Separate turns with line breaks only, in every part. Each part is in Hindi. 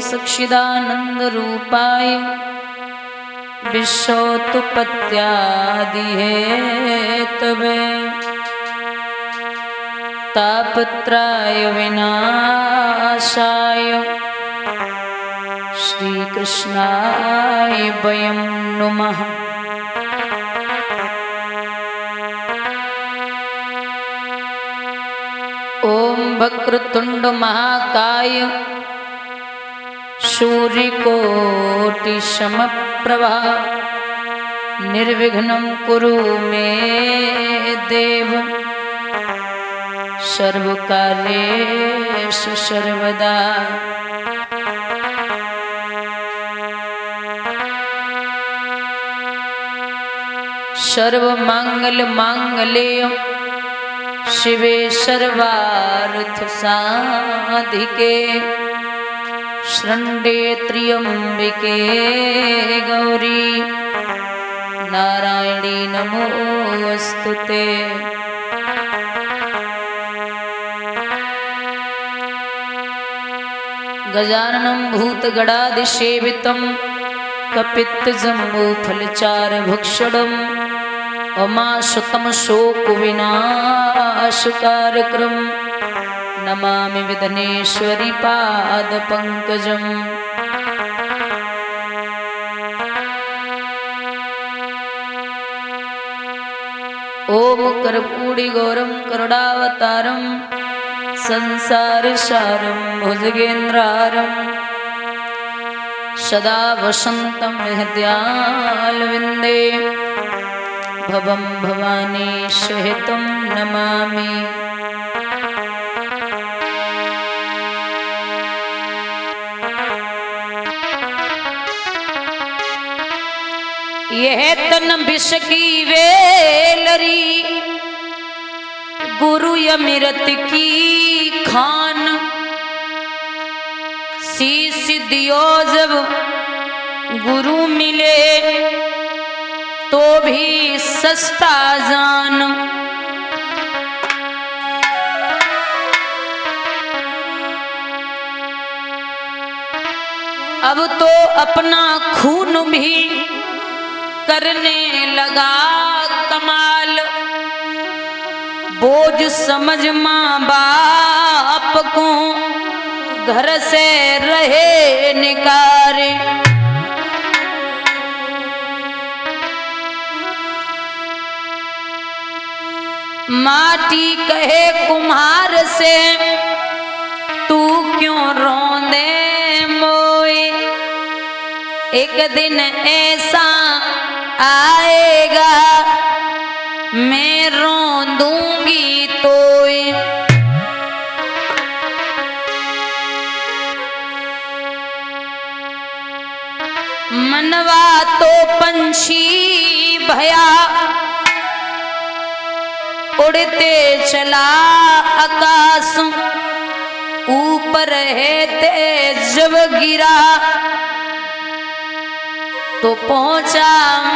सच्चिदानंद रूपाय विश्वोत्पत्त्यादि हेतवे तापत्रय विनाशाय श्रीकृष्णाय वयं नुमः। ओम वक्रतुंड महाकाय सूर्यकोटि समप्रभा निर्विघ्नं कुरु मे देव सर्वकार्येषु सर्वदा। सर्वमंगल मांगल्ये शिवे सर्वार्थ साधिके शरण्ये त्र्यंबके गौरी नारायणी नमोस्तुते। गजाननं भूतगणादिसेवितं कपित्तजम्बूफलचारुभक्षणम् अमाशतं शोकविनाशकारकं नमामि विघ्नेश्वरी पादपङ्कजम्। ओम कर्पूरिगौरं करुणावतारं संसारसारं भुजगेन्द्रहारं सदा वसन्तं हृदयारविन्दे भवं भवानी सहितं नमामि। यह तन विष की वेलरी गुरु अमृत की खान शीश दियो जब गुरु मिले तो भी सस्ता जान। अब तो अपना खून भी करने लगा कमाल बोझ समझ माँ बाप को घर से रहे निकारे। माटी कहे कुम्हार से तू क्यों रोंदे मोए एक दिन ऐसा आएगा मैं रोंदूंगी तोए। मनवा तो पंछी भया उड़ते चला आकाश ऊपर है तेज जब गिरा तो पहुंचा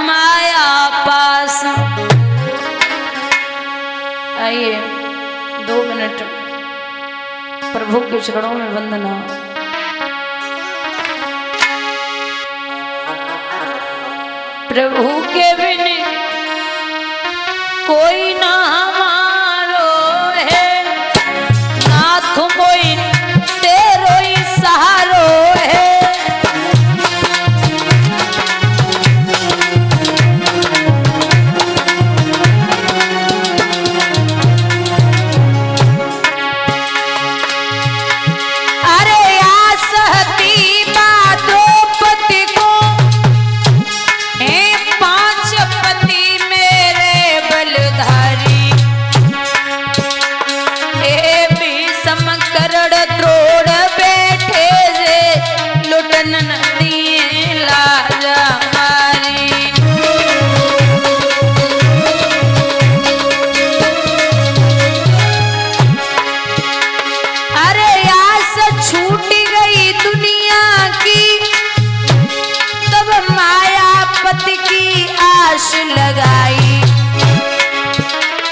माया पास। आइए 2 मिनट प्रभु के चरणों में वंदना। प्रभु के बिन कोई ना हमारो है नाथ कोई तेरो ही सहारो है। अरे आसहती द्रौपदी को हे 5 पति मेरे बलधारी हे भीषम करण द्रोण बैठे जे लुटन दिए लाजा मारी। अरे आस छूट गई दुनिया की तब मायापति की आस लगाई।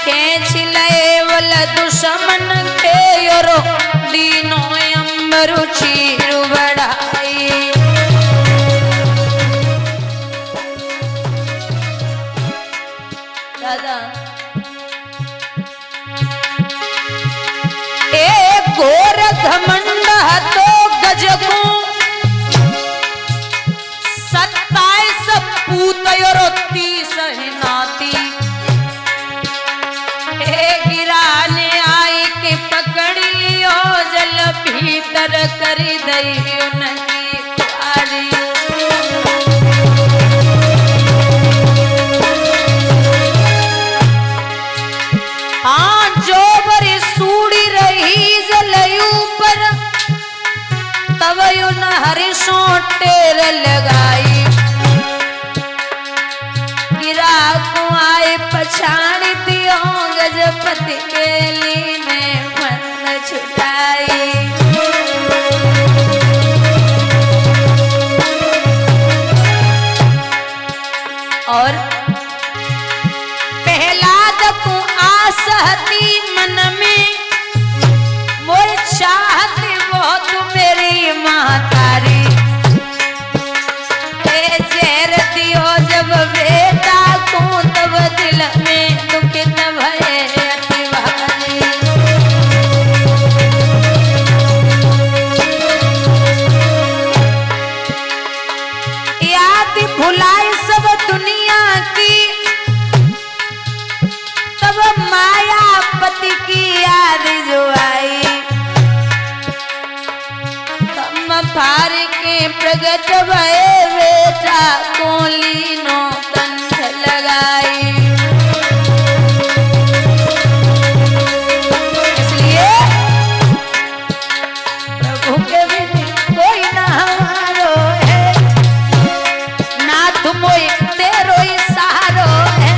खेच लए वल दुश्मन के योरो दीनो अंबर चीर बढ़ाई। रही उनकी कुआरी। हाँ जो बरी सूड़ी रही जलयू पर तब यू न हरिशों टेर लगाई। गिरा को आए पछाड़ी दियो गजपति केली में मन छुटाई। और पहलाद को आसहती मन में मोर चाहती बहुत मेरी महतारी। जहर दियो जब बेटा को तब दिल में दुखित भये अति भारी। याद भुलाई सब दुनिया की तब मायापति की याद जो आई। तम फार के प्रगट भये बेटा को लीनो कंठ लगाई। इसलिए प्रभु के बिन कोई ना हमारो है, ना तुम तेरो ही सहारो है।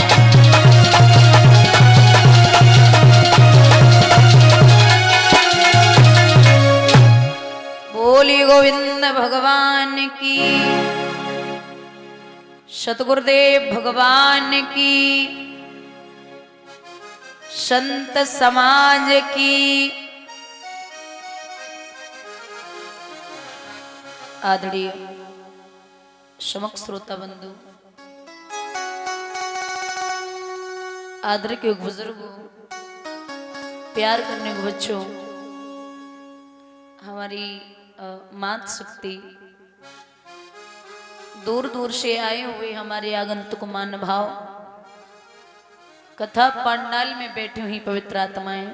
बोली गोविंद भगवान की, सतगुरुदेव भगवान की, संत समाज की। आदरणीय समक्ष श्रोता बंधु, आदर के बुजुर्गों, प्यार करने के बच्चों, हमारी मात शक्ति, दूर दूर से आए हुए हमारे आगंतुक महानुभाव, कथा पंडाल में बैठी हुई पवित्र आत्माएं,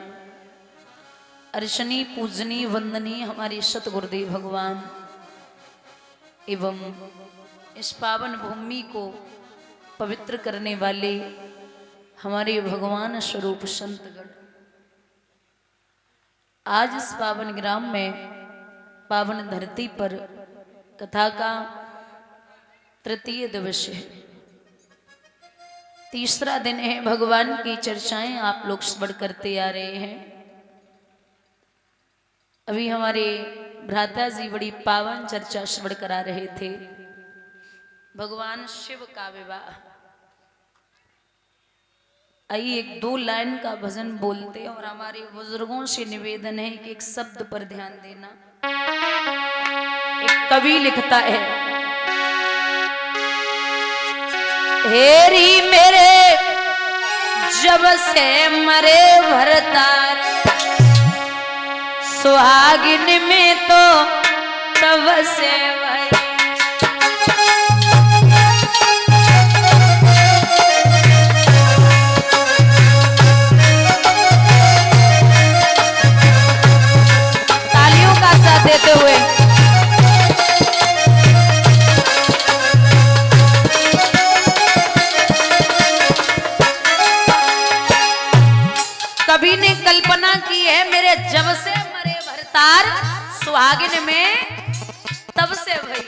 अर्चनी पूजनी वंदनी हमारी सतगुरुदेव भगवान एवं इस पावन भूमि को पवित्र करने वाले हमारे भगवान स्वरूप संतगण, आज इस पावन ग्राम में पावन धरती पर कथा का तृतीय दिवस है, तीसरा दिन है। भगवान की चर्चाएं आप लोग श्रवण करते आ रहे हैं। अभी हमारे भ्राता जी बड़ी पावन चर्चा श्रवण करा रहे थे, भगवान शिव का विवाह। आइए एक दो लाइन का भजन बोलते हैं और हमारे बुजुर्गों से निवेदन है कि एक शब्द पर ध्यान देना। एक कवि लिखता है, हेरी मेरे जब से मरे भरतार, सुहागिन में तो तब से वही। तालियों का साथ देते हुए कवि ने कल्पना की है, मेरे जब से मरे भरतार, सुहागिन में तब से भई।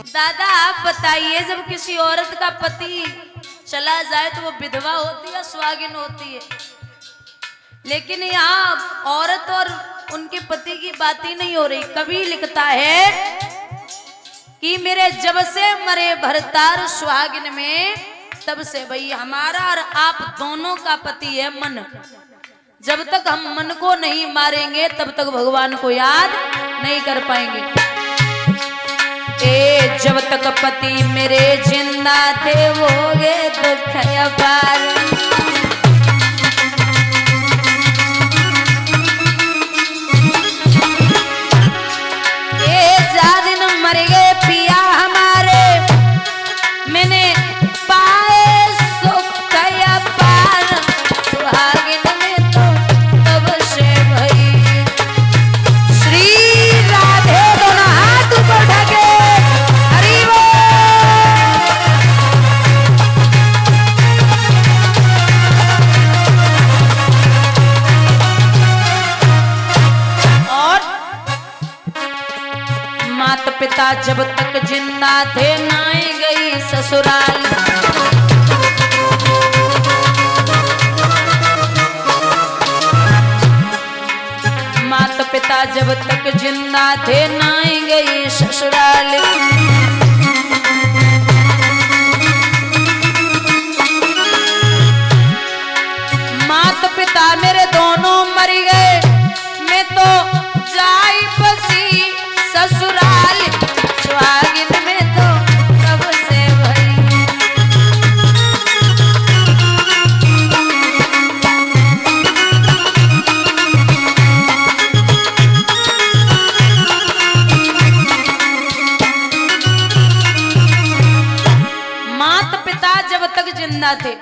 दादा आप बताइए, जब किसी औरत का पति चला जाए तो वो विधवा होती है, सुहागिन होती है? लेकिन यहाँ औरत और उनके पति की बात ही नहीं हो रही। कवि लिखता है कि मेरे जब से मरे भरतार, सुहागिन में तब से भई। हमारा और आप दोनों का पति है मन। जब तक हम मन को नहीं मारेंगे तब तक भगवान को याद नहीं कर पाएंगे। जब तक पति मेरे जिंदा थे वो गे दुख अपार। मर गए पिया हमारे, मैंने पाए सुख अपार, सुहागिन में तो तब से भई। श्री राधे माता पिता जब तक जिंदा थे नाई गई ससुराल। माता पिता जब तक जिंदा थे नाई गई ससुराल। माता पिता मेरे दोनों मर गए, मैं तो जाई बसी ससुराल। सुहागिन में तो कब से भई। माता पिता जब तक जिंदा थे,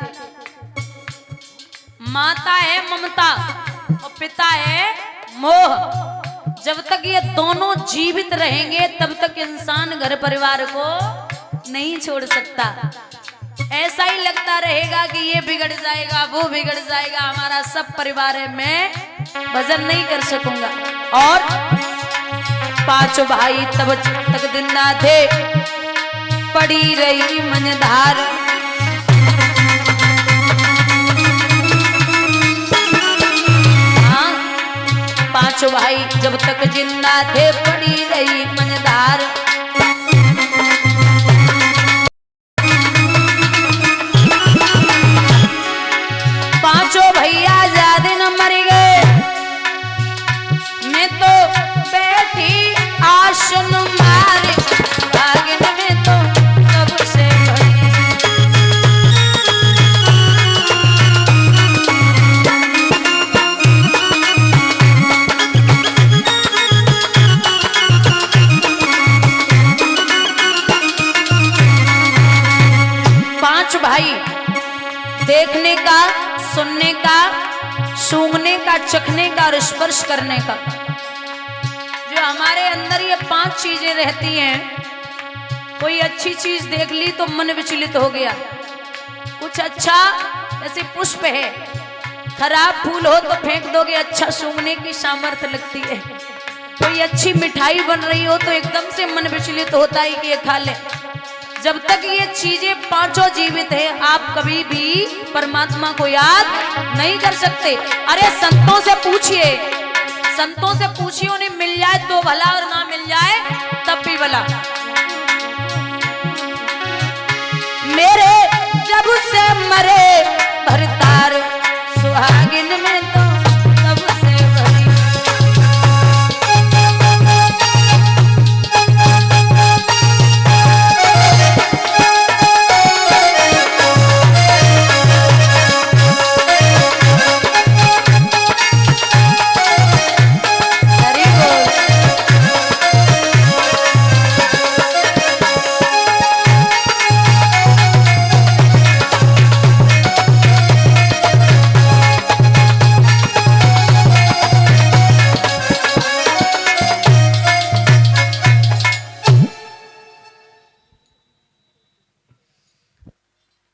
माता है ममता और पिता है मोह, जब तक ये दोनों जीवित रहेंगे तब तक इंसान घर परिवार को नहीं छोड़ सकता। ऐसा ही लगता रहेगा कि ये बिगड़ जाएगा वो बिगड़ जाएगा, हमारा सब परिवार है, मैं भजन नहीं कर सकूंगा। और पांचों भाई तब तक जिंदा थे, पड़ी रही मंझधार। पांचों भाई जब तक जिंदा थे, पड़ी रही मंझधार। पांचों भैया ज्यादा न मर गए, मैं तो बैठी आसन मारे। भागिन में तो कब से भई। पांच भाई देखने का, सुनने का, सूंघने का, चखने का और स्पर्श करने का, जो हमारे अंदर ये पांच चीजें रहती हैं। कोई अच्छी चीज देख ली तो मन विचलित हो गया, कुछ अच्छा जैसे पुष्प है, खराब फूल हो तो फेंक दोगे, अच्छा सूंघने की सामर्थ्य लगती है। कोई अच्छी मिठाई बन रही हो तो एकदम से मन विचलित होता है कि ये खा ले। जब तक ये चीजें पांचों जीवित हैं, आप कभी भी परमात्मा को याद नहीं कर सकते। अरे संतों से पूछिए, संतों से पूछिए, उन्हें मिल जाए तो भला और ना मिल जाए तब भी भला। मेरे जब से मरे भरतार, सुहागिन में तो तब से भरी।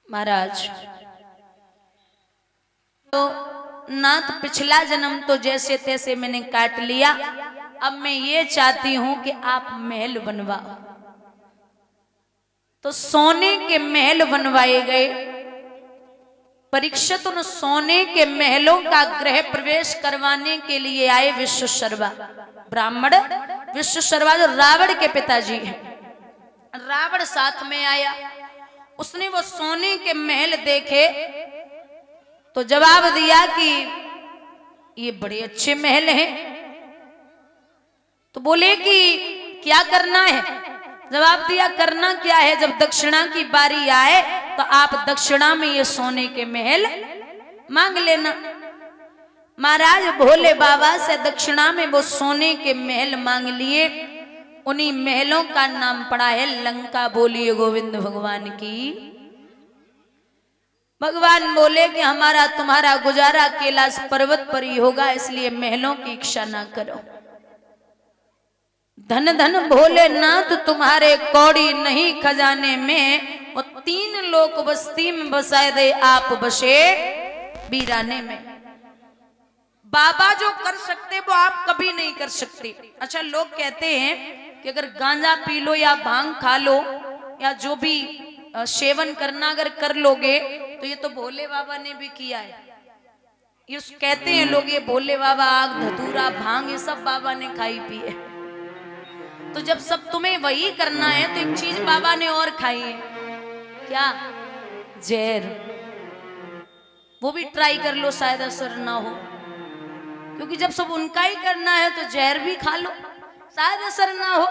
महाराज तो नाथ, पिछला जन्म तो जैसे तैसे मैंने काट लिया, अब मैं ये चाहती हूं कि आप महल बनवाओ। तो सोने के महल बनवाए गए। परीक्षित उन सोने के महलों का गृह प्रवेश करवाने के लिए आए विश्वशर्मा ब्राह्मण। विश्वशर्मा जो रावण के पिताजी हैं, रावण साथ में आया। उसने वो सोने के महल देखे तो जवाब दिया कि ये बड़े अच्छे महल हैं। तो बोले कि क्या करना है? जवाब दिया, करना क्या है, जब दक्षिणा की बारी आए तो आप दक्षिणा में ये सोने के महल मांग लेना। महाराज भोले बाबा से दक्षिणा में वो सोने के महल मांग लिए। उन्हीं महलों का नाम पड़ा है लंका। बोलिए गोविंद भगवान की। भगवान बोले कि हमारा तुम्हारा गुजारा कैलाश पर्वत पर ही होगा, इसलिए महलों की इच्छा ना करो। धन धन भोलेनाथ तुम्हारे कौड़ी नहीं खजाने में, वो 3 लोक बस्ती में बसाए दे आप बसे वीराने में। बाबा जो कर सकते वो आप कभी नहीं कर सकते। अच्छा, लोग कहते हैं कि अगर गांजा पी लो या भांग खा लो या जो भी सेवन करना अगर कर लोगे तो ये तो भोले बाबा ने भी किया है। ये कहते हैं लोग, ये भोले बाबा आग धतूरा भांग ये सब बाबा ने खाई पी है। तो जब सब तुम्हें वही करना है तो एक चीज बाबा ने और खाई है, क्या? जहर। वो भी ट्राई कर लो, शायद असर ना हो, क्योंकि जब सब उनका ही करना है तो जहर भी खा लो, शायद असर ना हो,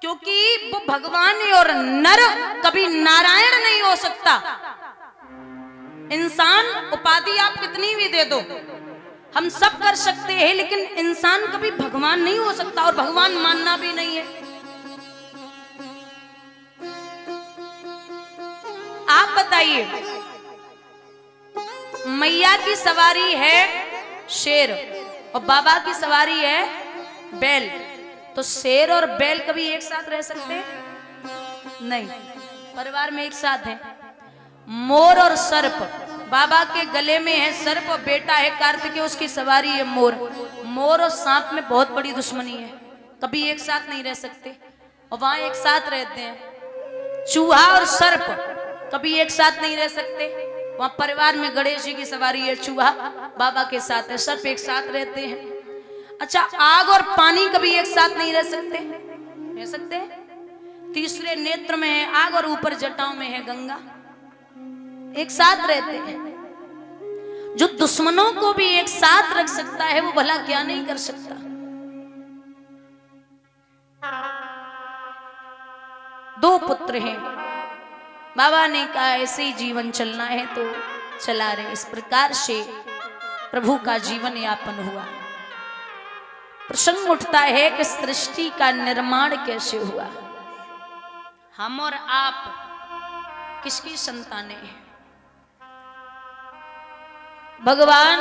क्योंकि वो भगवान है और नर कभी नारायण नहीं हो सकता। इंसान उपाधि आप कितनी भी दे दो, हम सब कर सकते हैं, लेकिन इंसान कभी भगवान नहीं हो सकता और भगवान मानना भी नहीं है। आप बताइए, मैया की सवारी है शेर और बाबा की सवारी है बैल, तो शेर और बैल कभी एक साथ रह सकते हैं? नहीं, परिवार में एक साथ है। मोर और सर्प, बाबा के गले में है सर्प और बेटा है कार्तिकेय, उसकी सवारी है मोर। मोर और सांप में बहुत बड़ी दुश्मनी है, कभी एक साथ नहीं रह सकते और वहां एक साथ रहते हैं। चूहा और सर्प कभी एक साथ नहीं रह सकते, वहां परिवार में गणेश जी की सवारी है, चूहा बाबा के साथ है, सर्प एक साथ रहते हैं। अच्छा, आग और पानी कभी एक साथ नहीं रह सकते? रह सकते हैं। तीसरे नेत्र में है आग और ऊपर जटाओं में है गंगा, एक साथ रहते हैं। जो दुश्मनों को भी एक साथ रख सकता है वो भला क्या नहीं कर सकता। दो पुत्र हैं, बाबा ने कहा ऐसे ही जीवन चलना है तो चला रहे। इस प्रकार से प्रभु का जीवन यापन हुआ। प्रसंग उठता है कि सृष्टि का निर्माण कैसे हुआ। हम और आप किसकी संतानें हैं? भगवान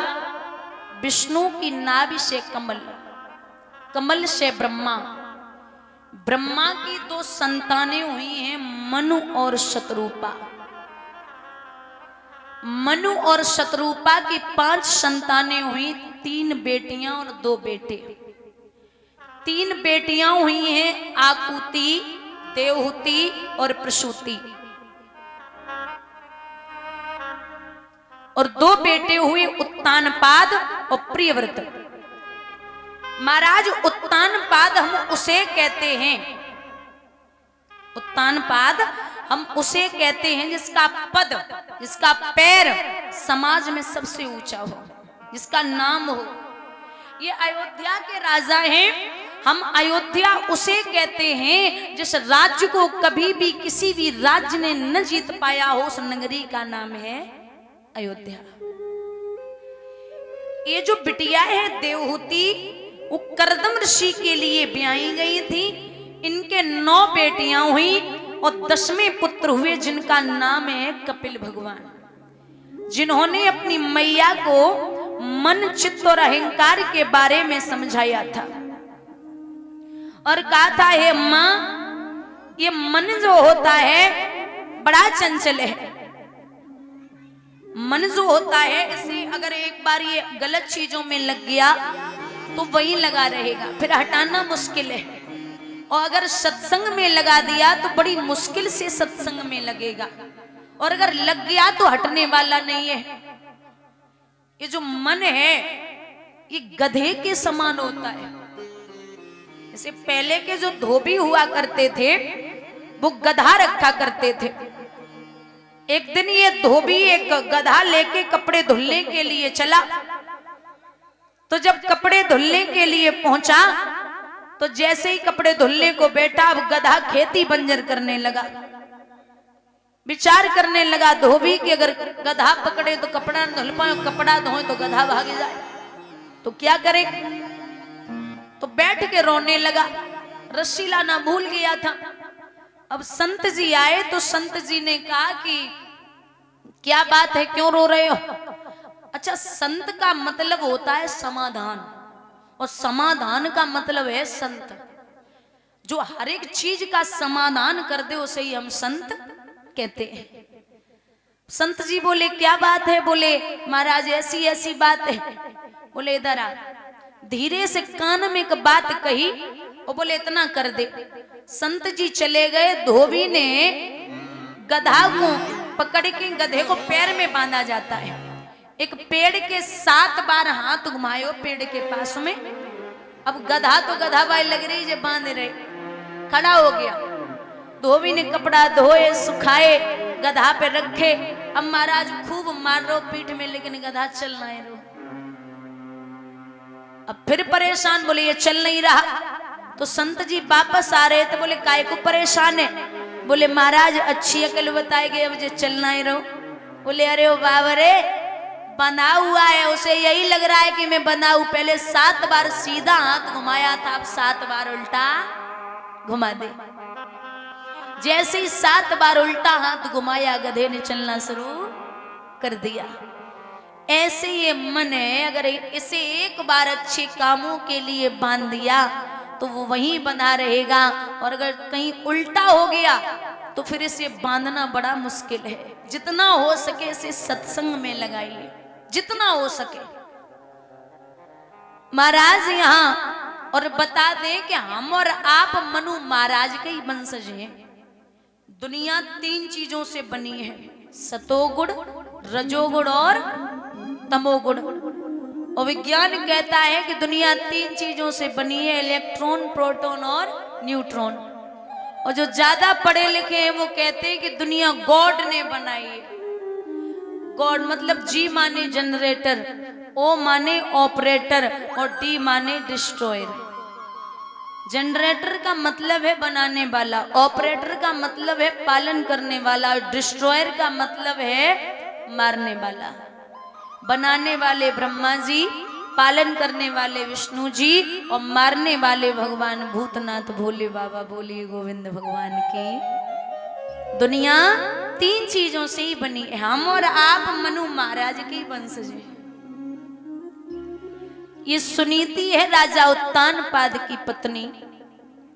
विष्णु की नाभि से कमल, कमल से ब्रह्मा, ब्रह्मा की दो संतानें हुई हैं मनु और शतरूपा। मनु और शतरूपा की 5 संतानें हुई, 3 बेटियां और 2 बेटे। 3 बेटियां हुई हैं आकुति, देवहूति और प्रसूति, और 2 बेटे हुए उत्तानपाद और प्रियव्रत। महाराज उत्तानपाद हम उसे कहते हैं, उत्तानपाद हम उसे कहते हैं जिसका पद, जिसका पैर समाज में सबसे ऊंचा हो, जिसका नाम हो। ये अयोध्या के राजा हैं, हम अयोध्या उसे कहते हैं जिस राज्य को कभी भी किसी भी राज्य ने न जीत पाया हो, उस नगरी का नाम है अयोध्या। ये जो बिटिया है देवहूति, वो करदम ऋषि के लिए ब्याही गई थी। इनके 9 बेटियां हुई और 10वें पुत्र हुए जिनका नाम है कपिल भगवान, जिन्होंने अपनी मैया को मन, चित्त और अहंकार के बारे में समझाया था और कहा था, हे मां, ये मन जो होता है बड़ा चंचल है। मन जो होता है, इसे अगर एक बार ये गलत चीजों में लग गया तो वही लगा रहेगा, फिर हटाना मुश्किल है। और अगर सत्संग में लगा दिया तो बड़ी मुश्किल से सत्संग में लगेगा, और अगर लग गया तो हटने वाला नहीं है। ये जो मन है ये गधे के समान होता है। जैसे पहले के जो धोबी हुआ करते थे वो गधा रखा करते थे। एक दिन ये धोबी एक गधा लेके कपड़े धुलने के लिए चला, तो जब कपड़े धुलने के लिए पहुंचा तो जैसे ही कपड़े धुलने को बैठा, अब गधा खेती बंजर करने लगा। विचार करने लगा धोबी कि अगर गधा पकड़े तो कपड़ा न धुल पाए, कपड़ा धोए तो गधा भाग जाए, तो क्या करे। तो बैठ के रोने लगा, रस्सी लाना भूल गया था। अब संत जी आए तो संत जी ने कहा कि क्या बात है, क्यों रो रहे हो? अच्छा, संत का मतलब होता है समाधान, और समाधान का मतलब है संत। जो हर एक चीज का समाधान कर दे उसे ही हम संत कहते हैं। संत जी बोले क्या बात है? बोले महाराज ऐसी ऐसी बात है। बोले इधर आ। धीरे से कान में एक बात कही और बोले इतना कर दे। संत जी चले गए। धोबी ने गधा को पकड़ के, गधे को पैर में बांधा जाता है, एक पेड़ के 7 बार हाथ घुमायो पेड़ के पास में। अब गधा तो गधा भाई लग रही जो बांध रहे, खड़ा हो गया। धोबी ने कपड़ा धोए सुखाए गधा पे रखे। अब महाराज खूब मार रो पीठ में, लेकिन गधा चल नहीं रो। अब फिर परेशान, बोले ये चल नहीं रहा। तो संत जी वापस आ रहे थे, बोले काय को परेशान है? बोले महाराज अच्छी अकल बताए गए, अब जो चलना ही रहो। बोले अरे ओ बाबा रे, बंधा हुआ है, उसे यही लग रहा है कि मैं बंधा हूं। पहले 7 बार सीधा हाथ घुमाया था, अब 7 बार उल्टा घुमा दे। जैसे ही 7 बार उल्टा हाथ घुमाया, गधे ने चलना शुरू कर दिया। ऐसे ये मन है, अगर इसे एक बार अच्छे कामों के लिए बांध दिया तो वो वहीं बंधा रहेगा, और अगर कहीं उल्टा हो गया तो फिर इसे बांधना बड़ा मुश्किल है। जितना हो सके इसे सत्संग में लगाइए, जितना हो सके। महाराज यहाँ और बता दें कि हम और आप मनु महाराज के ही वंशज हैं। दुनिया 3 चीजों से बनी है, सतोगुण, रजोगुण और तमोगुण। और विज्ञान कहता है कि दुनिया 3 चीजों से बनी है, इलेक्ट्रॉन, प्रोटॉन और न्यूट्रॉन। और जो ज्यादा पढ़े लिखे हैं वो कहते हैं कि दुनिया गॉड ने बनाई है। गॉड मतलब जी माने जनरेटर, ओ माने ऑपरेटर और डी माने डिस्ट्रॉयर। जनरेटर का मतलब है बनाने वाला, ऑपरेटर का मतलब है पालन करने वाला, और डिस्ट्रॉयर का मतलब है मारने वाला। बनाने वाले ब्रह्मा जी, पालन करने वाले विष्णु जी, और मारने वाले भगवान भूतनाथ भोले बाबा। बोलिए गोविंद भगवान की। दुनिया 3 चीजों से ही बनी है। हम और आप मनु महाराज के वंशज हैं। ये सुनीति है राजा उत्तानपाद की पत्नी।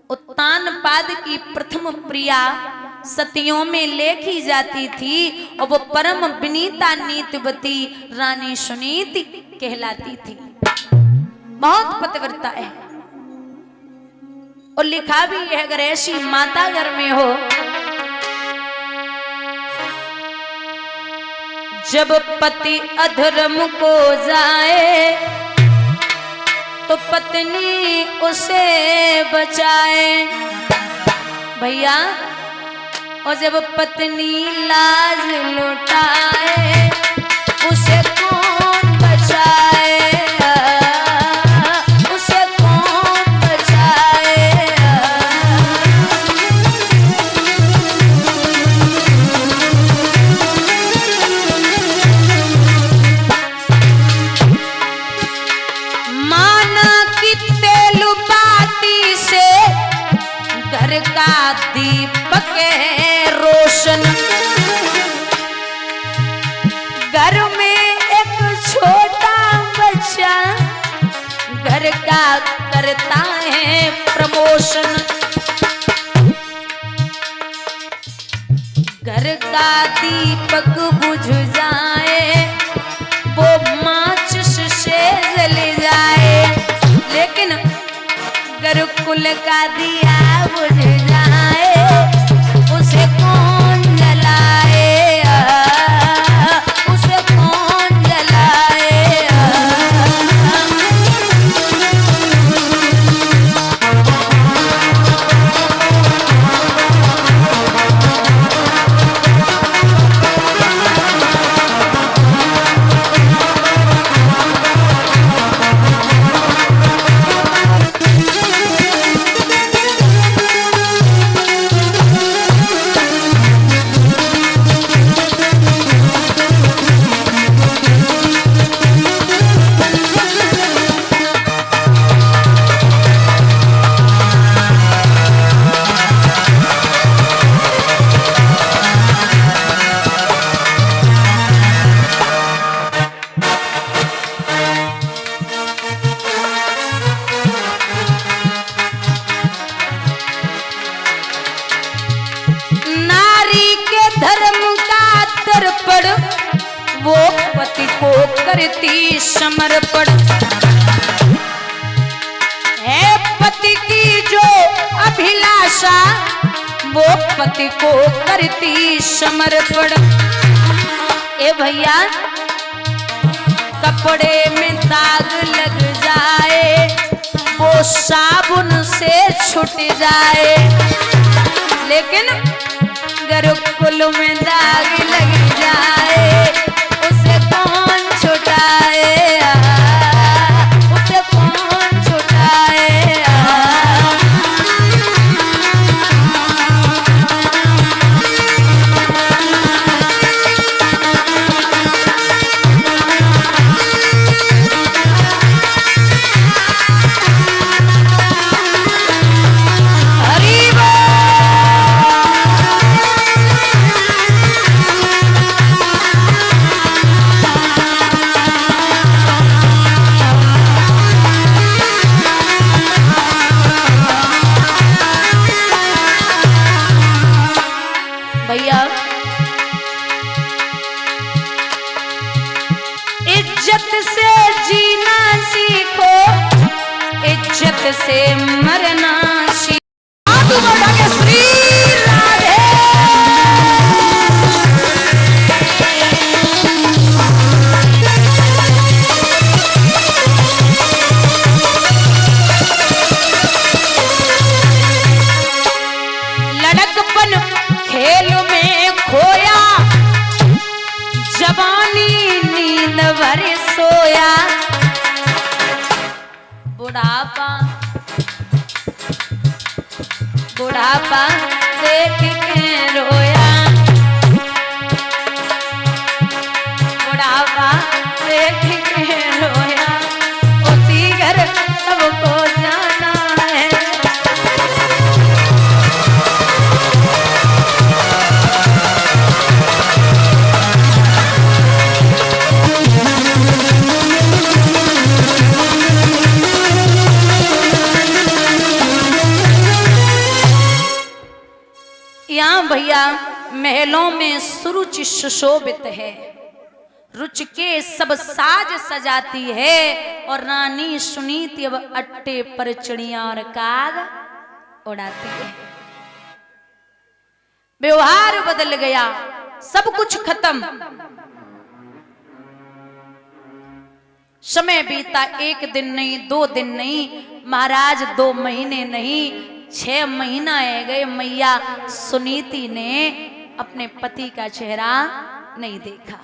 उत्तानपाद की प्रथम प्रिया सतियों में लेखी जाती थी, और वो परम विनीता नीतिवती रानी सुनीति कहलाती थी। बहुत पतिव्रता है। और लिखा भी है, अगर ऐसी माता घर में हो, जब पति अधर्म को जाए तो पत्नी उसे बचाए। भैया, और जब पत्नी लाज लुटाए उसे कौन बचाए, उसे कौन बचाए। माना कि तेलु बाती से घर का दीपक है रोशन, घर में एक छोटा बच्चा घर का करता है प्रमोशन। घर का दीपक बुझ जाए, वो माचिस से जल जाए, लेकिन गुरुकुल का दिया बुझ जाए उसे कौन जलाए, उसे कौन जलाए। वो पति को करती समर्पण है, पति की जो आशा वो पति को करती समर्पण। ए भैया कपड़े में दाग लग जाए वो साबुन से छूट जाए, लेकिन गुरुकुल में दाग लग जाए उसे कौन छुटाए, उसे कौन छुटाए। इज्जत से जीना सीखो, इज्जत से मरना सीखो। श्री राधे। लड़कपन खेल में खोया, जवानी नींद भर सोया, बुढ़ापा बुढ़ापा देख के रोया, बुढ़ापा देख के रोया, उसी घर सबको जाना है। यहाँ भैया महलों में सुरुचि सुशोभित है, रुच के सब साज सजाती है, और रानी सुनीति अब अट्टे पर चिड़िया और काग उड़ाती है। व्यवहार बदल गया, सब कुछ खत्म। समय बीता, एक दिन नहीं, 2 दिन नहीं, महाराज 2 महीने नहीं, 6 महीना गए। मैया सुनीति ने अपने पति का चेहरा नहीं देखा।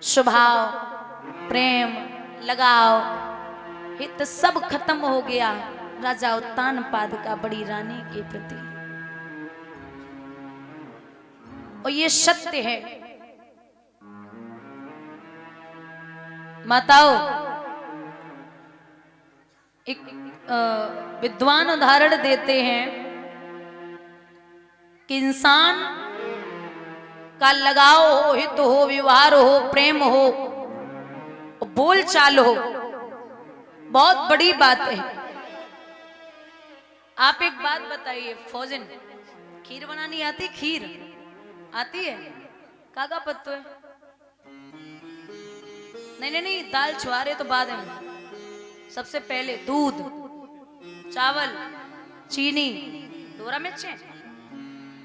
स्वभाव, प्रेम, लगाव, हित सब खत्म हो गया राजा उत्तानपाद का बड़ी रानी के प्रति। और ये सत्य है माताओं। एक विद्वान उदाहरण देते हैं कि इंसान का लगाव हो, हित हो, व्यवहार हो, प्रेम हो, बोल चाल हो, बहुत बड़ी बात है। आप एक बात बताइए फौजन, खीर बनानी आती? खीर आती है? कागा पत्तो है? नहीं, दाल छुआरे तो बाद में। सबसे पहले दूध, चावल, चीनी, दोरा मिर्चें,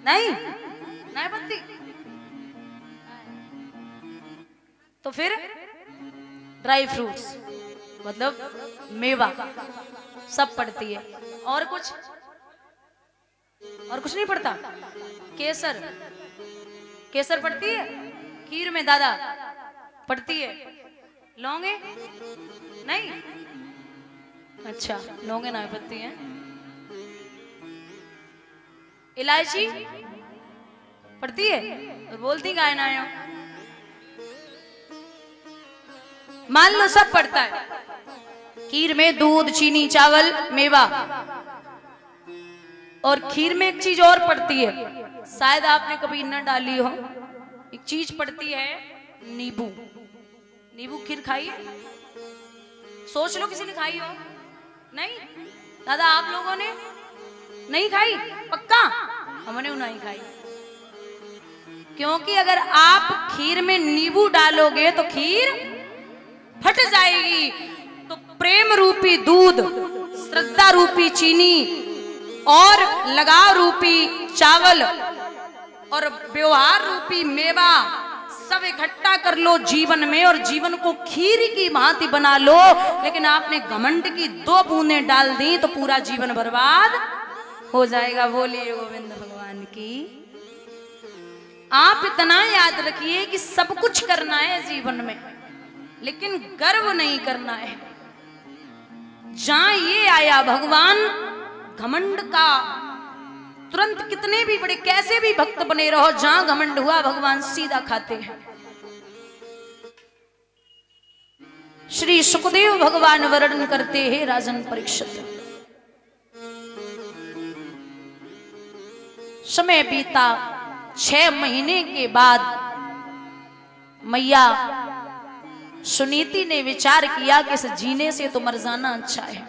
नहीं पत्ती, तो फिर ड्राई फ्रूट्स मतलब मेवा सब पड़ती है। और कुछ नहीं पड़ता? केसर पड़ती है खीर में दादा, पड़ती है। लौंगे नहीं? अच्छा, लौंगे ना पड़ती हैं। इलायची पड़ती है? बोलती गाय ना हो। मान लो सब पड़ता है खीर में, दूध, चीनी, चावल, मेवा। और खीर में एक चीज और पड़ती है, शायद आपने कभी न डाली हो। एक चीज पड़ती है नींबू। नींबू खीर खाई है? सोच लो किसी ने खाई हो? नहीं? दादा आप लोगों ने नहीं खाई? पक्का? हमने नहीं खाई, क्योंकि अगर आप खीर में नींबू डालोगे तो खीर फट जाएगी। तो प्रेम रूपी दूध श्रद्धा रूपी चीनी और लगाव रूपी चावल और व्यवहार रूपी मेवा सब इकट्ठा कर लो जीवन में और जीवन को खीर की भांति बना लो। लेकिन आपने घमंड की 2 बूंदें डाल दी तो पूरा जीवन बर्बाद हो जाएगा। बोलिए गोविंद भगवान की। आप इतना याद रखिए कि सब कुछ करना है जीवन में, लेकिन गर्व नहीं करना है। जहां ये आया भगवान घमंड का, तुरंत कितने भी बड़े कैसे भी भक्त बने रहो, जहां घमंड हुआ भगवान सीधा खाते हैं। श्री सुखदेव भगवान वर्णन करते हैं, राजन परीक्षित, समय बीता 6 महीने के बाद मैया सुनीति ने विचार किया कि इस जीने से तो मर जाना अच्छा है।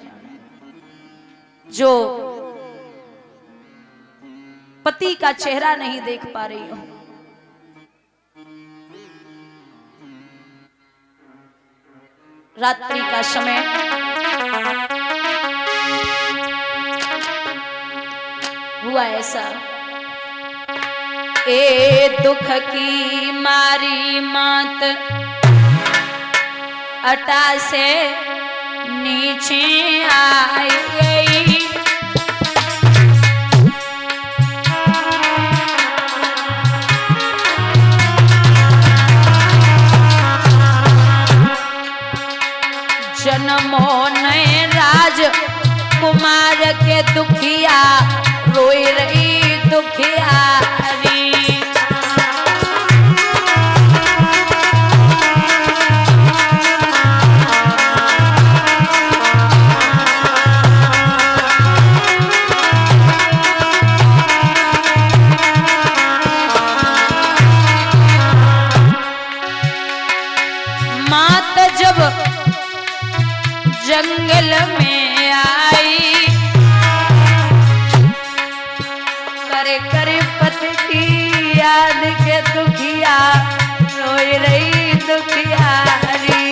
जो पति का चेहरा नहीं देख पा रही हूं, रात्रि का समय, हुआ ऐसा, ए दुख की मारी मात अटा से नीचे आई गई। जन्मों ने राज कुमार के दुखिया रोई रही दुखियारी। मात जब जंगल में आई, करे करे पति की याद के दुखिया रोई रही दुखियारी।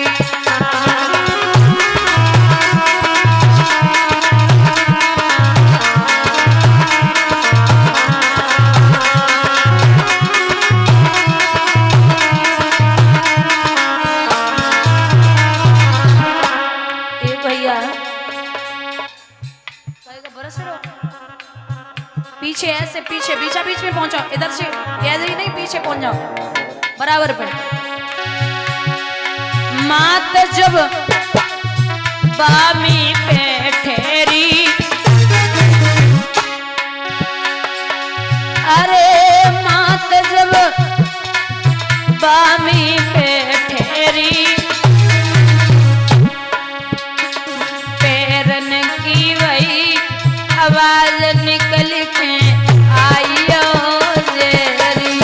पीछे ऐसे पीछे बीचा बीच में पहुंचाओ, इधर से ऐसे ही नहीं, पीछे पहुंच जाओ बराबर पे। मात जब बामी पे ठहरी, अरे मात जब बामी पे ठहरी, पैरन की वही आवाज निकल के आइयो जेरी।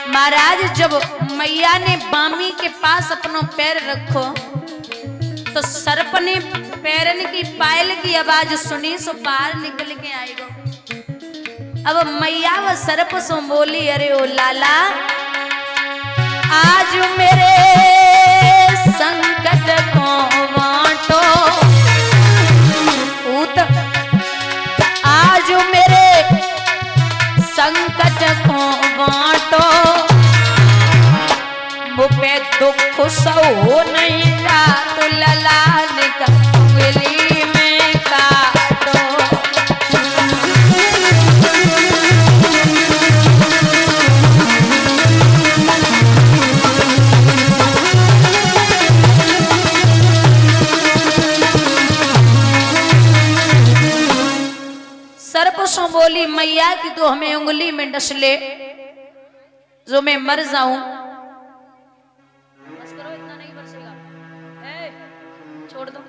महाराज जब मैया ने बामी के पास अपना पैर रखो तो सर्प ने पैरन की पायल की आवाज सुनी, सो बाहर निकल के आएगो। अब मैया व सर्प सो बोली, अरे ओ लाला आज मेरे संकट को बांटो, ऊत आज मेरे संकट को बांटो, मुझे दुख सो नहीं जा तो ललाल का उंगली में काटो। सर्प सो बोली, मैया की तो हमें उंगली में डस ले जो मैं मर जाऊं। बस करो, इतना नहीं बरसेगा, छोड़ दो।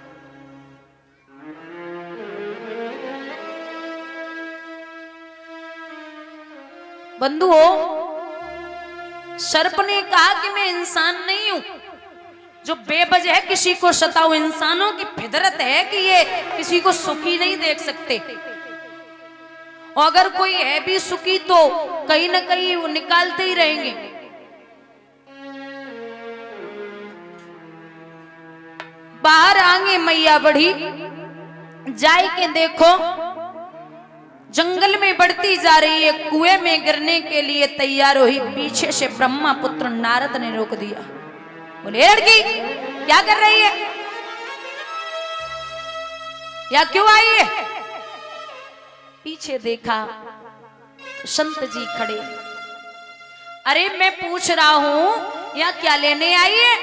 बंधुओं, सर्प ने कहा कि मैं इंसान नहीं हूं जो बेवजह किसी को सताओ, इंसानों की फितरत है कि ये किसी को सुखी नहीं देख सकते, और अगर कोई है भी सुखी तो कहीं ना कहीं वो निकालते ही रहेंगे। बाहर आगे मैया बढ़ी, जाए के देखो जंगल में बढ़ती जा रही है, कुएं में गिरने के लिए तैयार हुई। पीछे से ब्रह्मा पुत्र नारद ने रोक दिया। बोले लड़की क्या कर रही है, या क्यों आई है? पीछे देखा तो संत जी खड़े। अरे मैं पूछ रहा हूं या क्या लेने आई है?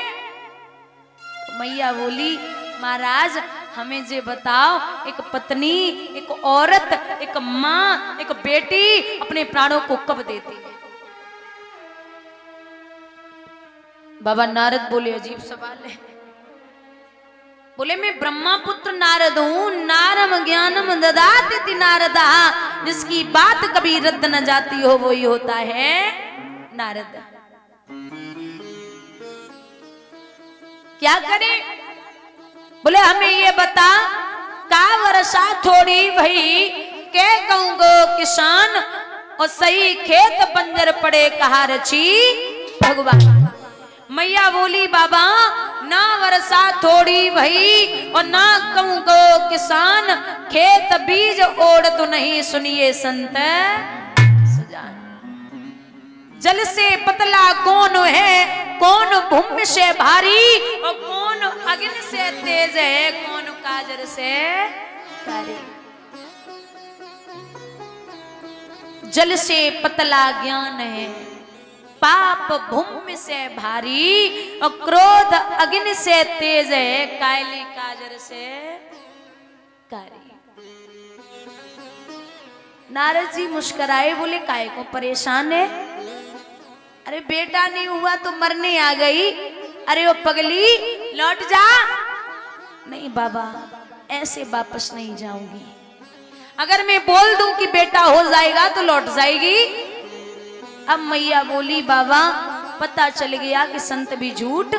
तो मैया बोली महाराज हमें जे बताओ, एक पत्नी, एक औरत, एक माँ, एक बेटी अपने प्राणों को कब देती है? बाबा नारद बोले अजीब सवाल है। बोले मैं ब्रह्मा पुत्र नारद हूं, नारम ज्ञानम ददाति नारदा, जिसकी बात कभी रद्द न जाती हो वो ही होता है नारद। क्या करे? बोले हमें ये बता, का वर्षा थोड़ी भई के कहूंगो किसान, और सही खेत बंजर पड़े कहा रची भगवान। मैया बोली बाबा ना वर्षा थोड़ी भई और ना कहूंगो किसान, खेत बीज ओढ़ तो नहीं सुनिए संत सुजान। जल से पतला कौन है, कौन भूमि से भारी, और कौन अग्नि से तेज है, कौन काजर से कारी। जल से पतला ज्ञान है, पाप भूमि से भारी, और क्रोध अग्नि से तेज है, कायले काजर से कारी। नारद जी मुस्कुराए, बोले काहे को परेशान है? अरे बेटा नहीं हुआ तो मरने आ गई। अरे वो पगली लौट जा। नहीं बाबा ऐसे वापस नहीं जाऊंगी, अगर मैं बोल दूं कि बेटा हो जाएगा तो लौट जाएगी। अब मैया बोली बाबा पता चल गया कि संत भी झूठ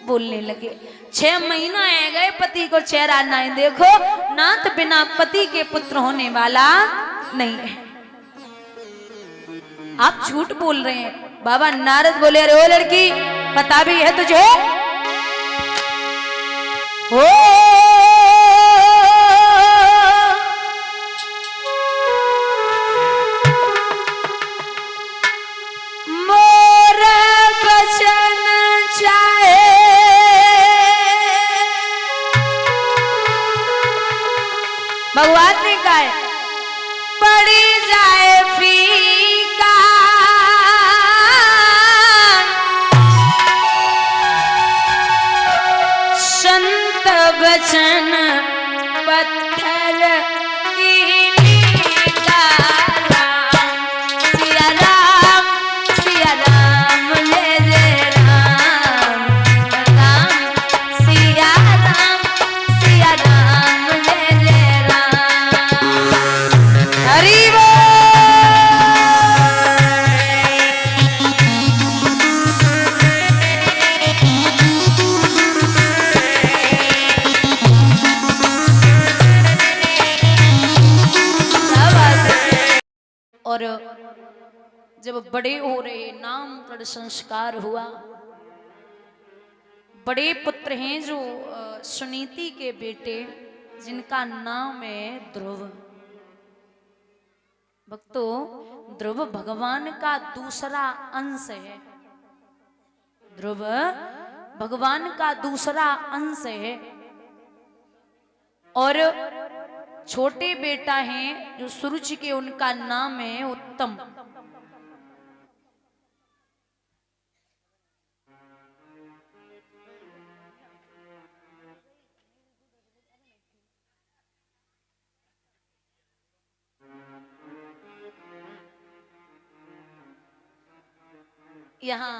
बोलने लगे। 6 महीना आ गए पति को चेहरा नहीं देखो, नाथ बिना पति के पुत्र होने वाला नहीं है। आप झूठ बोल रहे हैं। बाबा नारद बोले अरे ओ लड़की पता भी है तुझे? हो मोर बचन चाहे भगवान ने कहा है पड़ी जाए फीका, संत वचन पत्थर की का। सिया राम ले जय राम, राम सिया राम ले जय राम। हरि बोल। और जब बड़े हो रहे, नामकरण संस्कार हुआ। बड़े पुत्र हैं जो सुनीति के बेटे, जिनका नाम है ध्रुव। भक्तों ध्रुव भगवान का दूसरा अंश है। ध्रुव भगवान का दूसरा अंश है। और छोटे बेटा हैं जो सूरज के, उनका नाम है उत्तम। यहाँ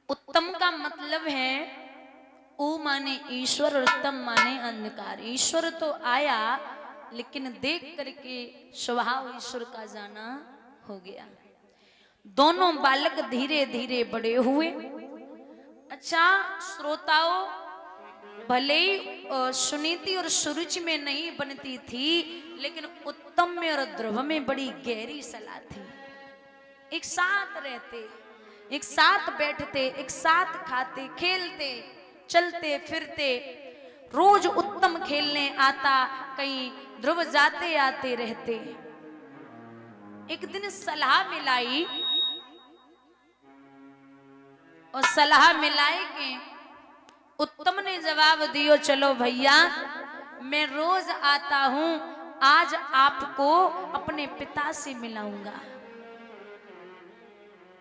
उत्तम का मतलब है ऊ माने ईश्वर और उत्तम माने अंधकार। ईश्वर तो आया लेकिन देख करके स्वभाव ईश्वर का जाना हो गया। दोनों बालक धीरे धीरे बड़े हुए अच्छा श्रोताओं, भले ही सुनीति और सुरुचि में नहीं बनती थी, लेकिन उत्तम में और ध्रुव में बड़ी गहरी सलाह थी। एक साथ रहते, एक साथ बैठते, एक साथ खाते, खेलते, चलते फिरते। रोज उत्तम खेलने आता, कहीं ध्रुव जाते आते रहते। एक दिन सलाह मिलाई और सलाह मिलाई के उत्तम ने जवाब दियो, चलो भैया मैं रोज आता हूं, आज आपको अपने पिता से मिलाऊंगा।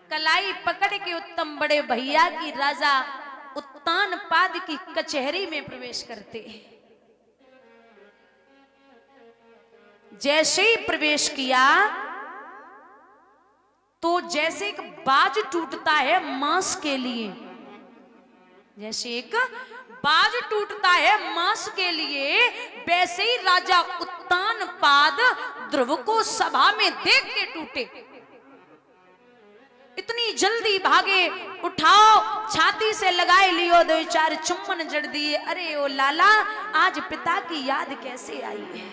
कलाई पकड़ के उत्तम बड़े भैया की राजा उत्तानपाद की कचहरी में प्रवेश करते। जैसे ही प्रवेश किया तो जैसे एक बाज टूटता है मांस के लिए, जैसे एक बाज टूटता है मांस के लिए, वैसे ही राजा उत्तानपाद ध्रुव को सभा में देख के टूटे। इतनी जल्दी भागे, उठाओ, छाती से लगाए लियो, दो चार चुम्बन जड़ दिए। अरे ओ लाला, आज पिता की याद कैसे आई है।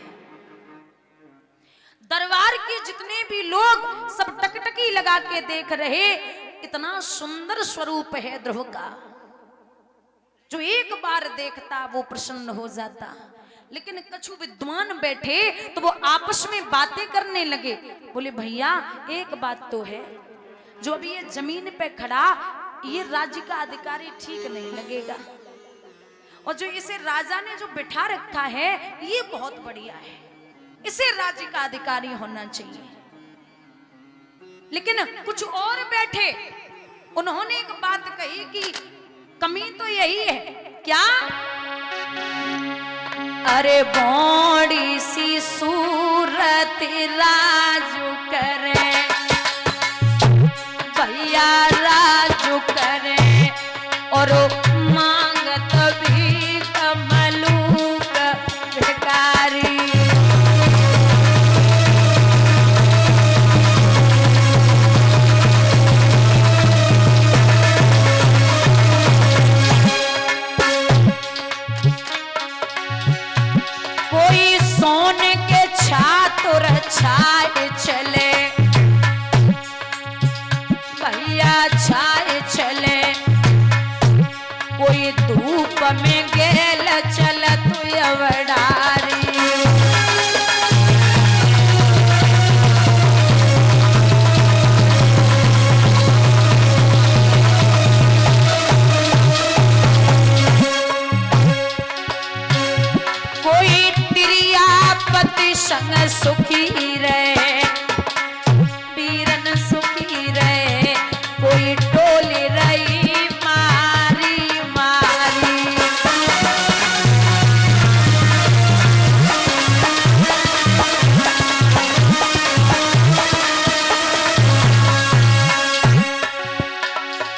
दरबार के जितने भी लोग सब टकटकी लगा के देख रहे, इतना सुंदर स्वरूप है ध्रुव का, जो एक बार देखता वो प्रसन्न हो जाता। लेकिन कछु विद्वान बैठे तो वो आपस में बातें करने लगे। बोले भैया एक बात तो है, जो अभी ये जमीन पे खड़ा ये राज्य का अधिकारी ठीक नहीं लगेगा, और जो इसे राजा ने जो बिठा रखा है ये बहुत बढ़िया है, इसे राज्य का अधिकारी होना चाहिए। लेकिन कुछ और बैठे, उन्होंने एक बात कही कि कमी तो यही है। क्या? अरे बौड़ी सी सूरत राजू करे, भैया राजू करे, और मांगत भी कमलूक भिखारी। कोई सोने के छातुर छाए चले, भैया छाए चले, कोई धूप में गेल चल तू अवडारी। कोई तिरिया पति संग सुखी रहे, वीरन सुखी रहे, कोई टोली रही मारी मारी।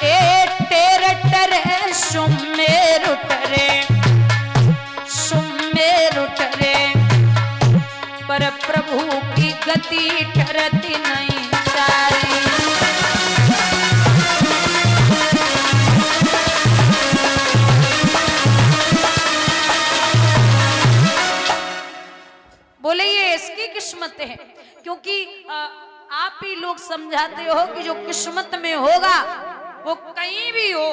ए टेर टरे सुमेर टरे, सुमेर टरे, पर प्रभु की गति ठहरती नहीं सारी। बोले ये इसकी किस्मत है, क्योंकि आप ही लोग समझाते हो कि जो किस्मत में होगा वो कहीं भी हो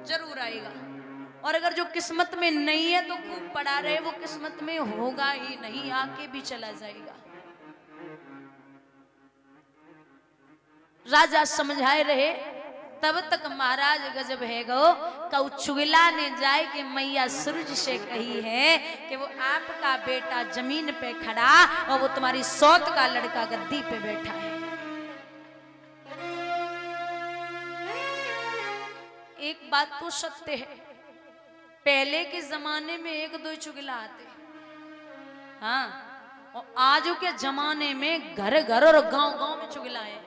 जरूर आएगा, और अगर जो किस्मत में नहीं है तो खूब पड़ा रहे, वो किस्मत में होगा ही नहीं, आके भी चला जाएगा। राजा समझाए रहे, तब तक महाराज गजब है गो। कऊ चुगला ने जाए कि मैया सूरज से कही है कि वो आपका बेटा जमीन पे खड़ा और वो तुम्हारी सौत का लड़का गद्दी पे बैठा है। एक बात तो सत्य है, पहले के जमाने में एक दो चुगला आते, हाँ, और आज के जमाने में घर घर और गांव गांव में चुगला है।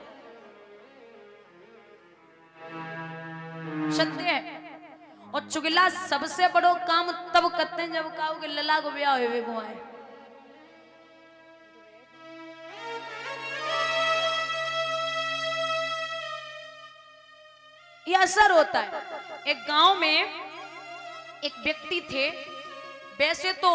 सत्य है। और चुगला सबसे बड़ो काम तब करते हैं जब कहो कि लला को ब्याह हुए को आए। ये असर होता है। एक गांव में एक व्यक्ति थे, वैसे तो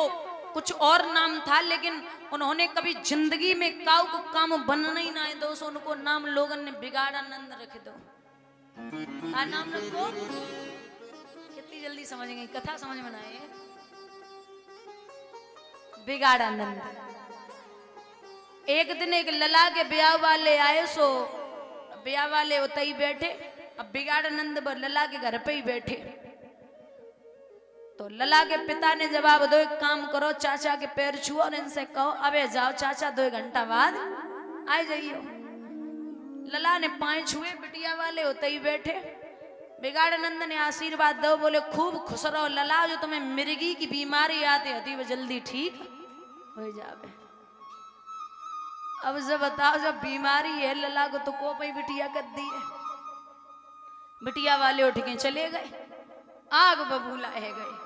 कुछ और नाम था, लेकिन उन्होंने कभी जिंदगी में काऊ को काम बनना ही ना है दोस्तों, उनको नाम लोगों ने बिगाड़ानंद रख दो। क्या नाम रखो? कितनी जल्दी समझ गई, कथा समझ में ना आए। बिगाड़ानंद। एक दिन एक लला के ब्याह वाले आए, सो ब्याह वाले उतई ही बैठे। अब बिगाड़ानंद लला के घर पे ही बैठे, तो लला के पिता ने जवाब दो, एक काम करो, चाचा के पैर छुओ और इनसे कहो अबे जाओ चाचा 2 घंटा बाद आ जाइयो। लला ने पांव छुए, बिटिया वाले होते ही बैठे। बिगाड़ानंद ने आशीर्वाद दो, बोले खूब खुश रहो लला, जो तुम्हें मिर्गी की बीमारी आती होती वो जल्दी ठीक हो जावे। अब जब बताओ, जब बीमारी है लला को तो कोपई बिटिया कर दी है। बिटिया वाले उठ के चले गए, आग बबूला है गए।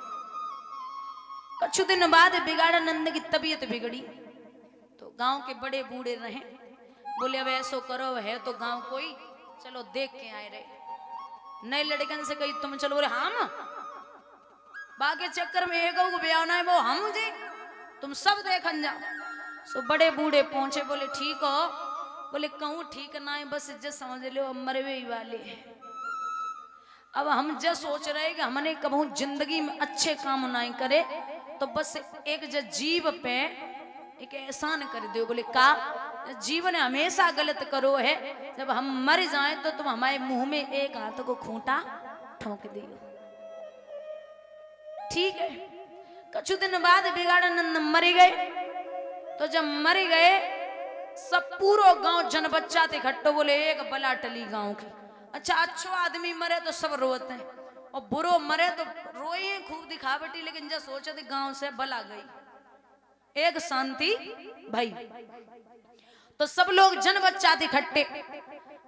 कुछ दिन बाद बिगाड़ानंद की तबीयत बिगड़ी, तो गांव के बड़े बूढ़े रहे, बोले अब ऐसो करो है तो गांव कोई चलो देख के आए रहे। नए लड़कन से कही तुम चलो, बोले हम बाकी चक्कर में एक ब्याह ना है वो हम जी, तुम सब देखन जाओ। सो बड़े बूढ़े पहुंचे, बोले ठीक हो? बोले कहूँ ठीक ना है, बस इज्जत समझ लो अब मरवे ही वाले हैं। अब हम जो सोच रहे हैं कि हमने कबहू जिंदगी में अच्छे काम नहीं करे, तो बस एक जो जीव पे एक एहसान कर दो। बोले का? जीवन हमेशा गलत करो है, जब हम मर जाएं तो तुम हमारे मुंह में एक हाथ को खूंटा ठोक दियो। ठीक है। कुछ दिन बाद बिगाड़ानंद मर गए, तो जब मर गए सब पूरा गांव जन बच्चा थे इकट्ठो, बोले एक बला टली गांव की। अच्छा अच्छो आदमी मरे तो सब रोते हैं, और बुरो मरे तो रोए खूब दिखावटी, लेकिन जब सोचे थे गांव से बला गई, एक शांति भाई। तो सब लोग जन बच्चा थे इकट्ठे।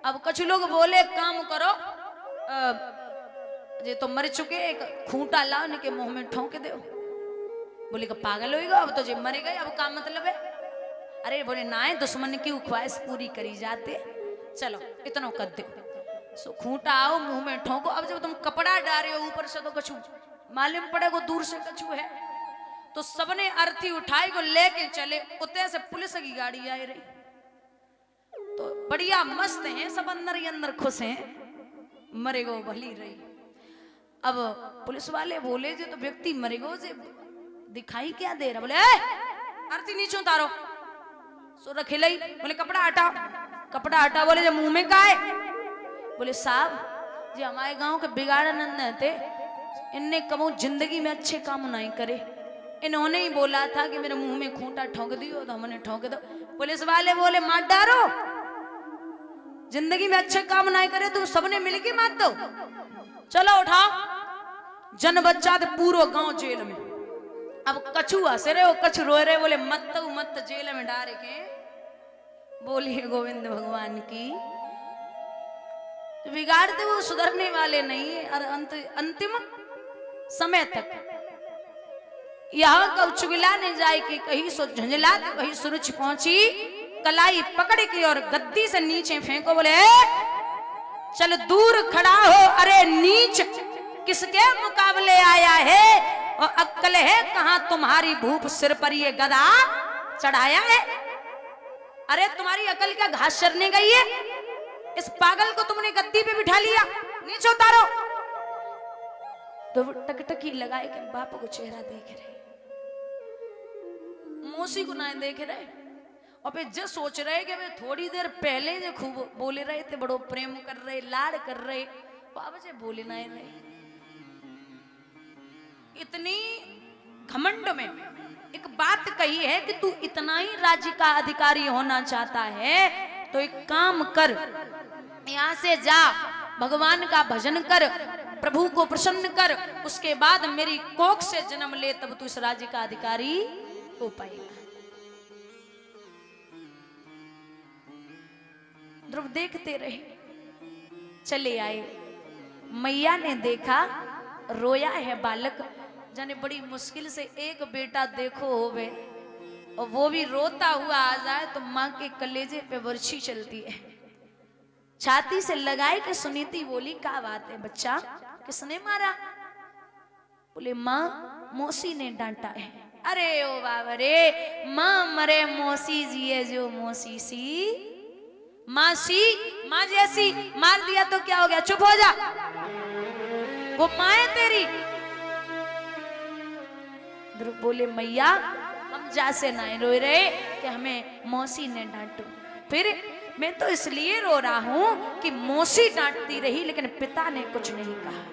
अब कुछ लोग बोले काम करो, ये तो मर चुके, एक खूंटा लाओ इनके मुंह में ठोक दो। बोले का पागल होएगा, अब तो जे मर गए अब का मतलब है? अरे बोले ना है, दुश्मन की ख्वाहिश पूरी करी जाते, चलो इतना कर दो। सो खूंटा आओ मुंह में ठोको। अब जब तुम कपड़ा डाले हो ऊपर से तो कछु मालूम पड़ेगा दूर से कछु है, तो सबने अर्थी उठाई को लेके चले। उतने से पुलिस की गाड़ी आई रही, तो बढ़िया मस्त हैं सब, अंदर ही अंदर खुश हैं, मरेगो भली रही। अब पुलिस वाले बोले जो तो व्यक्ति मरेगो जे दिखाई क्या दे रहा? बोले अर्थी नीचे उतारो। सो रखे लाई, बोले कपड़ा हटाओ, कपड़ा हटा। बोले जो मुंह में का है? बोले साहब जी हमारे गांव के बिगाड़ानंद थे, इनने कबू जिंदगी में अच्छे काम नहीं करे, इन्होंने ही बोला था कि मेरे मुंह में खूंटा ठोक दियो, तो हमने ठोक दो। पुलिस वाले बोले मार डारो, जिंदगी में अच्छे काम नहीं करे तुम सबने मिलके मार दो, चलो उठाओ। जन बच्चा थे पूरा गांव जेल में। अब कछु हंस रहे हो, कछु रो रहे, बोले मत जेल में डारे के। बोलिए गोविंद भगवान की। बिगाड़ते वो सुधरने वाले नहीं है, और अंतिम समय तक यह चुगला ने जाए कि कहीं सो झंझला, वही सुरुचि पहुंची, कलाई पकड़ के और गद्दी से नीचे फेंको। बोले चल दूर खड़ा हो, अरे नीच किसके मुकाबले आया है, और अक्ल है कहां तुम्हारी भूप सिर पर ये गदा चढ़ाया है? अरे तुम्हारी अकल क्या घास चरने गई है? इस पागल को तुमने गद्दी पे बिठा लिया, नीचे उतारो। तो वो टकटकी लगाए कि बाप को चेहरा देख रहे, मौसी को ना देख रहे, और फिर जो सोच रहे कि वे थोड़ी देर पहले जो खूब बोले रहे थे, बड़ो प्रेम कर रहे, लाड़ कर रहे, अब जे बोले ना रहे। इतनी घमंड में एक बात कही है कि तू इतना ही राज्य का अधिकारी होना चाहता है तो एक काम कर, यहाँ से जा, भगवान का भजन कर, प्रभु को प्रसन्न कर, उसके बाद मेरी कोख से जन्म ले, तब तू इस राज्य का अधिकारी हो पाएगा। ध्रुव देखते रहे, चले आए। मैया ने देखा रोया है बालक, जाने बड़ी मुश्किल से एक बेटा देखो होवे, और वो भी रोता हुआ आ जाए तो माँ के कलेजे पे बरछी चलती है। छाती से लगाए कि सुनीति बोली, क्या बात है बच्चा, किसने मारा? बोले माँ मौसी ने डांटा है। अरे ओ बाबा रे, माँ मरे मौसी जिए जो मौसी सी, मासी माँ जैसी मार दिया तो क्या हो गया, चुप हो जा, वो माँ है तेरी। ध्रुव बोले मैया हम जा से ना रो रहे कि हमें मौसी ने डांटो, फिर मैं तो इसलिए रो रहा हूं कि मौसी डांटती रही लेकिन पिता ने कुछ नहीं कहा।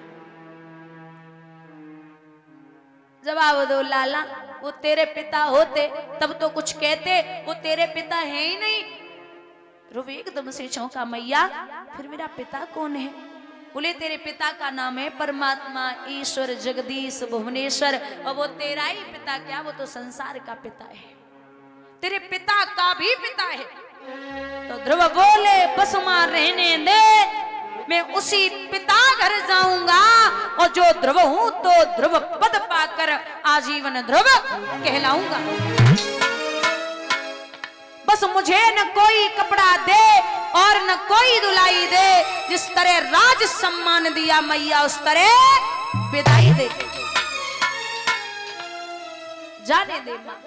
जवाब दो लाला, वो तेरे पिता होते तब तो कुछ कहते, वो तेरे पिता है ही नहीं। ध्रुव एकदम से चौंका, मैया फिर मेरा पिता कौन है? बोले तेरे पिता का नाम है परमात्मा ईश्वर जगदीश भुवनेश्वर, और वो तेरा ही पिता क्या, वो तो संसार का पिता है, तेरे पिता का भी पिता है। तो ध्रुव बोले बस मां रहने दे, मैं उसी पिता घर जाऊंगा और जो ध्रुव हूं तो ध्रुव पद पाकर आजीवन ध्रुव कहलाऊंगा। बस मुझे न कोई कपड़ा दे और न कोई दुलाई दे, जिस तरह राज सम्मान दिया मैया उस तरह विदाई दे, जाने दे मां।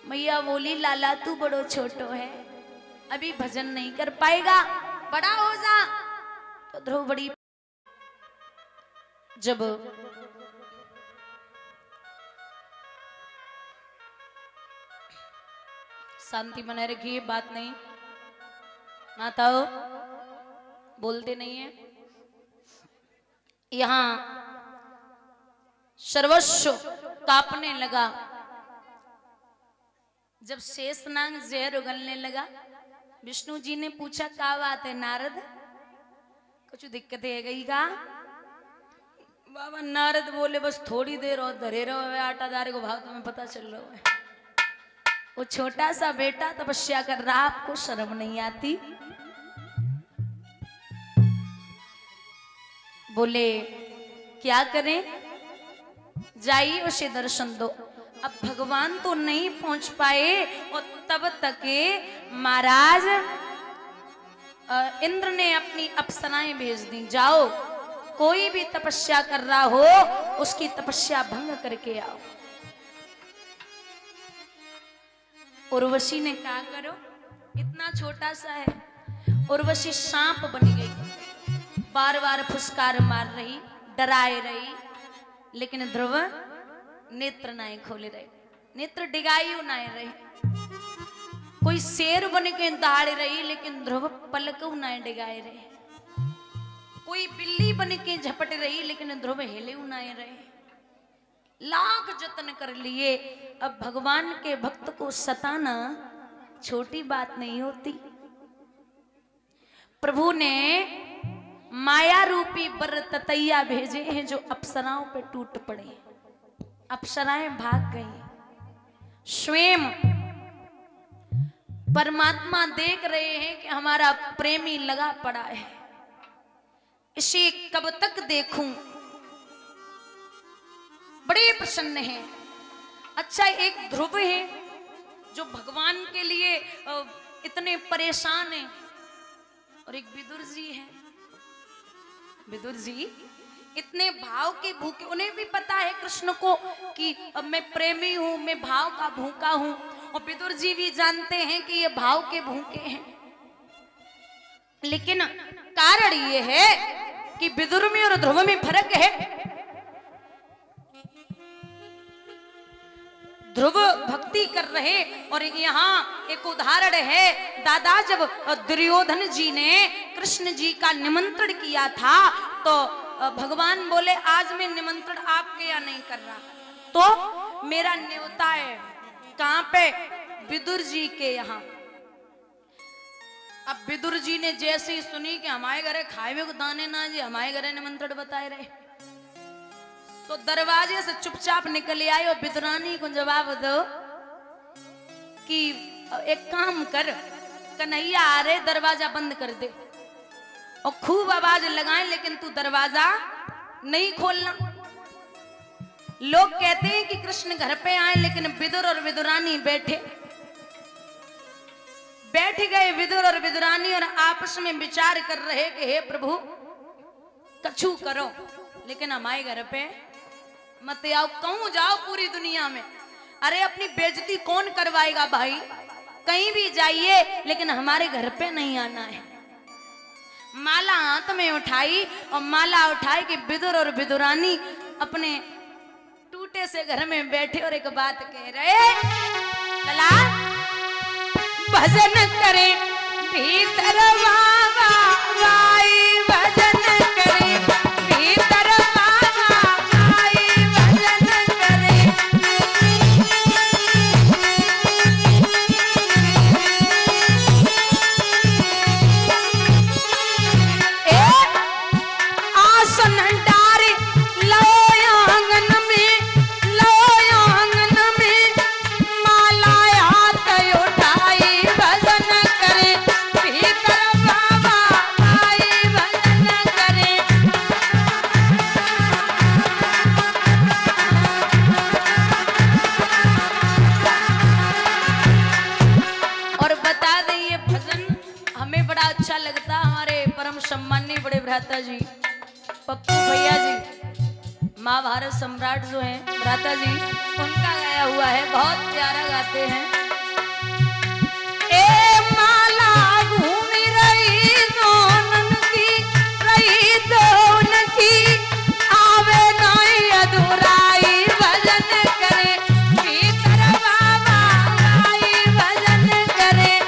मैया बोली लाला तू बड़ो छोटो है, अभी भजन नहीं कर पाएगा, बड़ा हो जा। तो ध्रुव बड़ी, जब शांति बनाए रखिए, बात नहीं, माताओं बोलते नहीं है। यहां सर्वस्व कांपने लगा। जब शेषनाग जहर उगलने लगा, विष्णु जी ने पूछा क्या बात है नारद, कुछ दिक्कत है गई का? बाबा नारद बोले बस थोड़ी देर और धरे रहो, आटा दारे को भाव तुम्हें पता चल रहा है। वो छोटा सा बेटा तपस्या कर रहा, आपको शर्म नहीं आती? बोले क्या करें, जाइए उसे दर्शन दो। अब भगवान तो नहीं पहुंच पाए और तब तक महाराज इंद्र ने अपनी अप्सराएं भेज दी, जाओ कोई भी तपस्या कर रहा हो उसकी तपस्या भंग करके आओ। उर्वशी ने कहा करो, इतना छोटा सा है। उर्वशी सांप बन गई, बार बार फुसकार मार रही, डराए रही, लेकिन ध्रुव नेत्र नाए खोले रहे, नेत्र डिगाई नाए रहे। कोई शेर बन के दहाड़ रही लेकिन ध्रुव पलक नाए डिगाए रहे। कोई बिल्ली बन के झपट रही लेकिन ध्रुव हिले नाए रहे। लाख जतन कर लिए, अब भगवान के भक्त को सताना छोटी बात नहीं होती। प्रभु ने माया रूपी बर ततैया भेजे हैं जो अप्सराओं पे टूट पड़े, अप्सराएं भाग गई। स्वयं परमात्मा देख रहे हैं कि हमारा प्रेमी लगा पड़ा है, इसे कब तक देखूं, बड़े प्रसन्न हैं। अच्छा एक ध्रुव है जो भगवान के लिए इतने परेशान हैं, और एक विदुर जी है। विदुर जी इतने भाव के भूखे, उन्हें भी पता है कृष्ण को कि मैं प्रेमी हूं, मैं भाव का भूखा हूं, और विदुर जी भी जानते हैं कि ये भाव के भूखे हैं। लेकिन कारण ये है कि विदुर में और ध्रुव में फर्क है। ध्रुव भक्ति कर रहे, और यहाँ एक उदाहरण है, दादा जब दुर्योधन जी ने कृष्ण जी का निमंत्रण किया था तो भगवान बोले आज मैं निमंत्रण आपके यहाँ नहीं कर रहा, तो मेरा न्योता है कहां पे, विदुर जी के यहाँ। अब विदुर जी ने जैसे ही सुनी कि हमारे घरे खाए को दाने ना जी, हमारे घरे निमंत्रण बताए रहे, तो दरवाजे से चुपचाप निकल आए और विदुरानी को जवाब दो कि एक काम कर, कन्हैया आ रहे, दरवाजा बंद कर दे, और खूब आवाज लगाए लेकिन तू दरवाजा नहीं खोलना। लोग कहते हैं कि कृष्ण घर पे आए लेकिन विदुर और विदुरानी बैठ गए। विदुर और विदुरानी और आपस में विचार कर रहे कि हे प्रभु कछु करो, लेकिन हमारे घर पे मत आओ। कहूं जाओ पूरी दुनिया में, अरे अपनी बेइज्जती कौन करवाएगा भाई? कहीं भी जाइए, लेकिन हमारे घर पे नहीं आना है। माला हाथ में उठाई और माला उठाई कि विदुर और विदुरानी अपने टूटे से घर में बैठे और एक बात कह रहे, लला भजन करे भीतर बाबा भाई, भजन करे भीतर बाबा भाई, भजन करे। आसन डारे लो आंगन में, लो आंगन में माला हाथ उठाई, भजन करे भीतर बाबा भाई, भजन करे। और बता दें ये भजन हमें बड़ा अच्छा लगता, हमारे परम सम्माननीय बड़े भ्राता जी पप्पू भैया जी, महाभारत सम्राट जो हैं भ्राता जी, उनका गाया हुआ है, बहुत प्यारा गाते हैं। ए माला घूमी रही दोनन की, रही दोन की, आवे नहीं अधूराई, भजन करे भीतर बाबा भाई, भजन करे।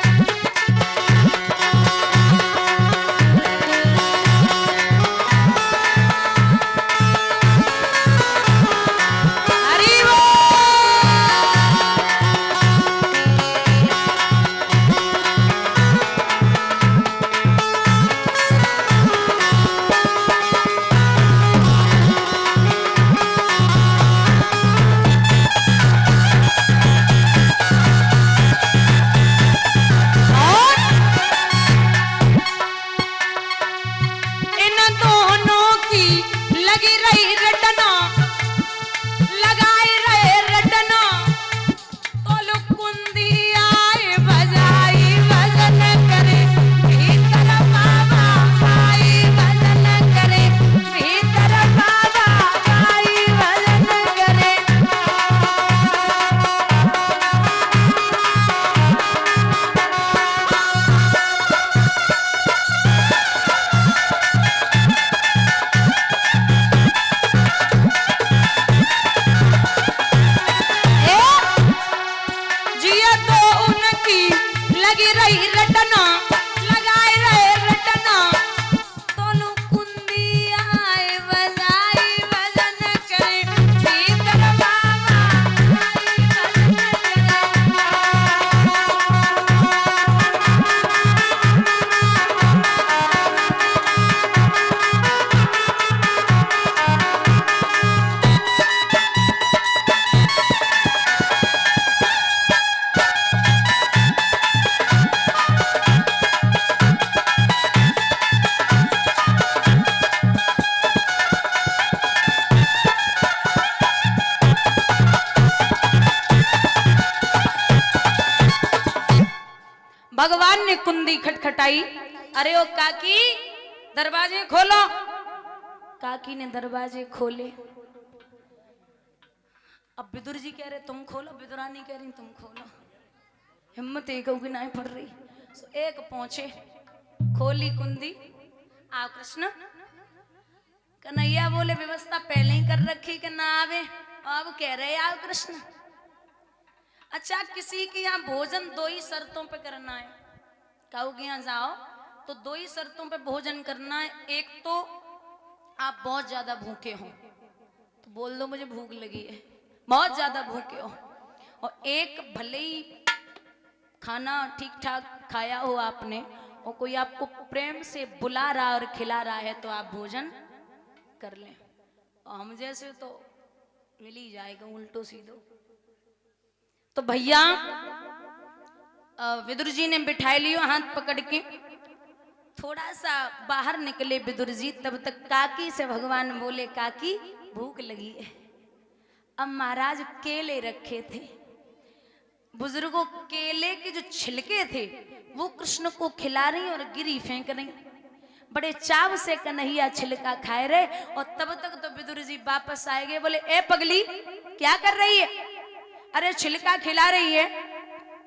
हरि इन दोनों की लगी रही रटना, लगाई रहे रटना, तोलु कुंदी आए बजाई, भजन करे भीतर बाबा भाई, भजन करे भीतर बाबा भाई, भजन करे। जिया तो उनकी लगी रही रटना, लगाए रहे रटना, दोनों कुंदी आए बजाई, भजन करे भीतर बाबा भाई, भजन भगवान ने कुंदी खटखटाई, अरे ओ काकी दरवाजे खोलो। काकी ने दरवाजे खोले। अब विदुर जी कह रहे तुम खोलो, विदुरानी कह रही तुम खोलो। हिम्मत एक की नहीं पड़ रही। एक पहुंचे, खोली कुंदी, आओ कृष्ण। कन्हैया बोले व्यवस्था पहले ही कर रखी कि ना आवे, अब कह रहे आओ कृष्ण। अच्छा किसी के यहाँ भोजन दो ही शर्तों पे करना है, काऊ के यहाँ जाओ तो दो ही शर्तों पे भोजन करना है। एक तो आप बहुत ज्यादा भूखे हो तो बोल दो मुझे भूख लगी है, बहुत ज्यादा भूखे हो, और एक भले ही खाना ठीक ठाक खाया हो आपने और कोई आपको प्रेम से बुला रहा और खिला रहा है तो आप भोजन कर लें। और हम जैसे तो मिल ही जाएगा उल्टो सीधो। तो भैया विदुर जी ने बिठाई लियो हाथ पकड़ के, थोड़ा सा बाहर निकले विदुर जी, तब तक काकी से भगवान बोले काकी भूख लगी है। अब महाराज केले रखे थे, बुजुर्गों केले के जो छिलके थे वो कृष्ण को खिला रही और गिरी फेंक रही। बड़े चाव से कन्हैया छिलका खाए रहे। और तब तक तो विदुर जी वापस आए गए। बोले ए पगली क्या कर रही है? अरे छिलका खिला रही है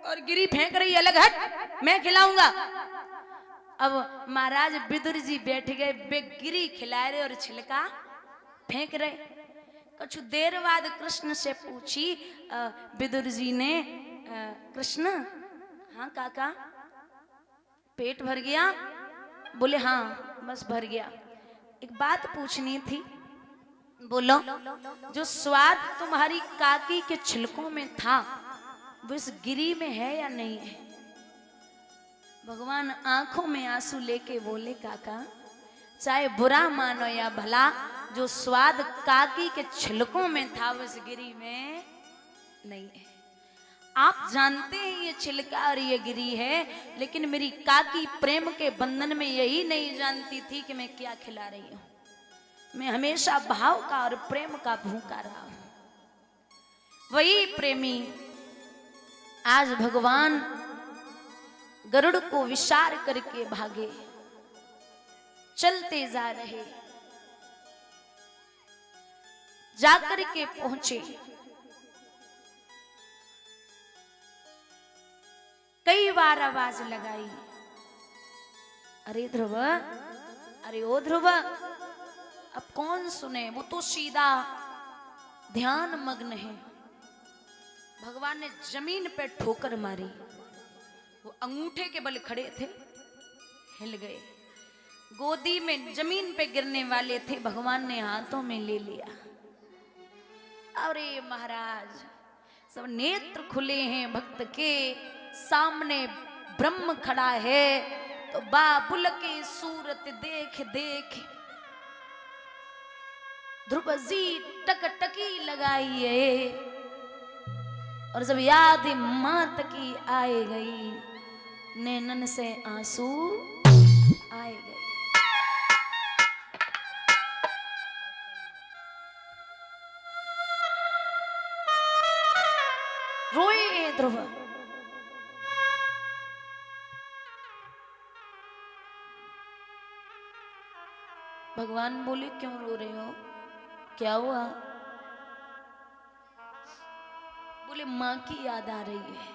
और गिरी फेंक रही है, अलग हट, मैं खिलाऊंगा। अब महाराज विदुर जी बैठ गए, वे गिरी खिला रहे और छिलका फेंक रहे। कुछ देर बाद कृष्ण से पूछी विदुर जी ने, कृष्ण, हाँ काका, पेट भर गया? बोले हाँ बस भर गया। एक बात पूछनी थी। बोलो, जो स्वाद तुम्हारी काकी के छिलकों में था वो इस गिरी में है या नहीं है? भगवान आंखों में आंसू लेके बोले, काका चाहे बुरा मानो या भला, जो स्वाद काकी के छिलकों में था वो इस गिरी में नहीं है। आप जानते हैं ये छिलका और ये गिरी है, लेकिन मेरी काकी प्रेम के बंधन में यही नहीं जानती थी कि मैं क्या खिला रही हूं। मैं हमेशा भाव का और प्रेम का भूखा रहा हूं। वही प्रेमी आज भगवान गरुड़ को विशार करके भागे, चलते जा रहे, जाकर के पहुंचे। कई बार आवाज लगाई, अरे ध्रुव, अरे ओ ध्रुव, अब कौन सुने? वो तो सीधा ध्यान मग्न है। भगवान ने जमीन पे ठोकर मारी, वो अंगूठे के बल खड़े थे, हिल गए। गोदी में जमीन पे गिरने वाले थे, भगवान ने हाथों में ले लिया। अरे महाराज, सब नेत्र खुले हैं भक्त के, सामने ब्रह्म खड़ा है, तो बाबुल की सूरत देख देख ध्रुव जी टकटकी लगाई है। और जब याद मात की आए गई, नैनन से आंसू आए गए। रोए ध्रुव। भगवान बोले क्यों रो रहे हो, क्या हुआ? बोले मां की याद आ रही है।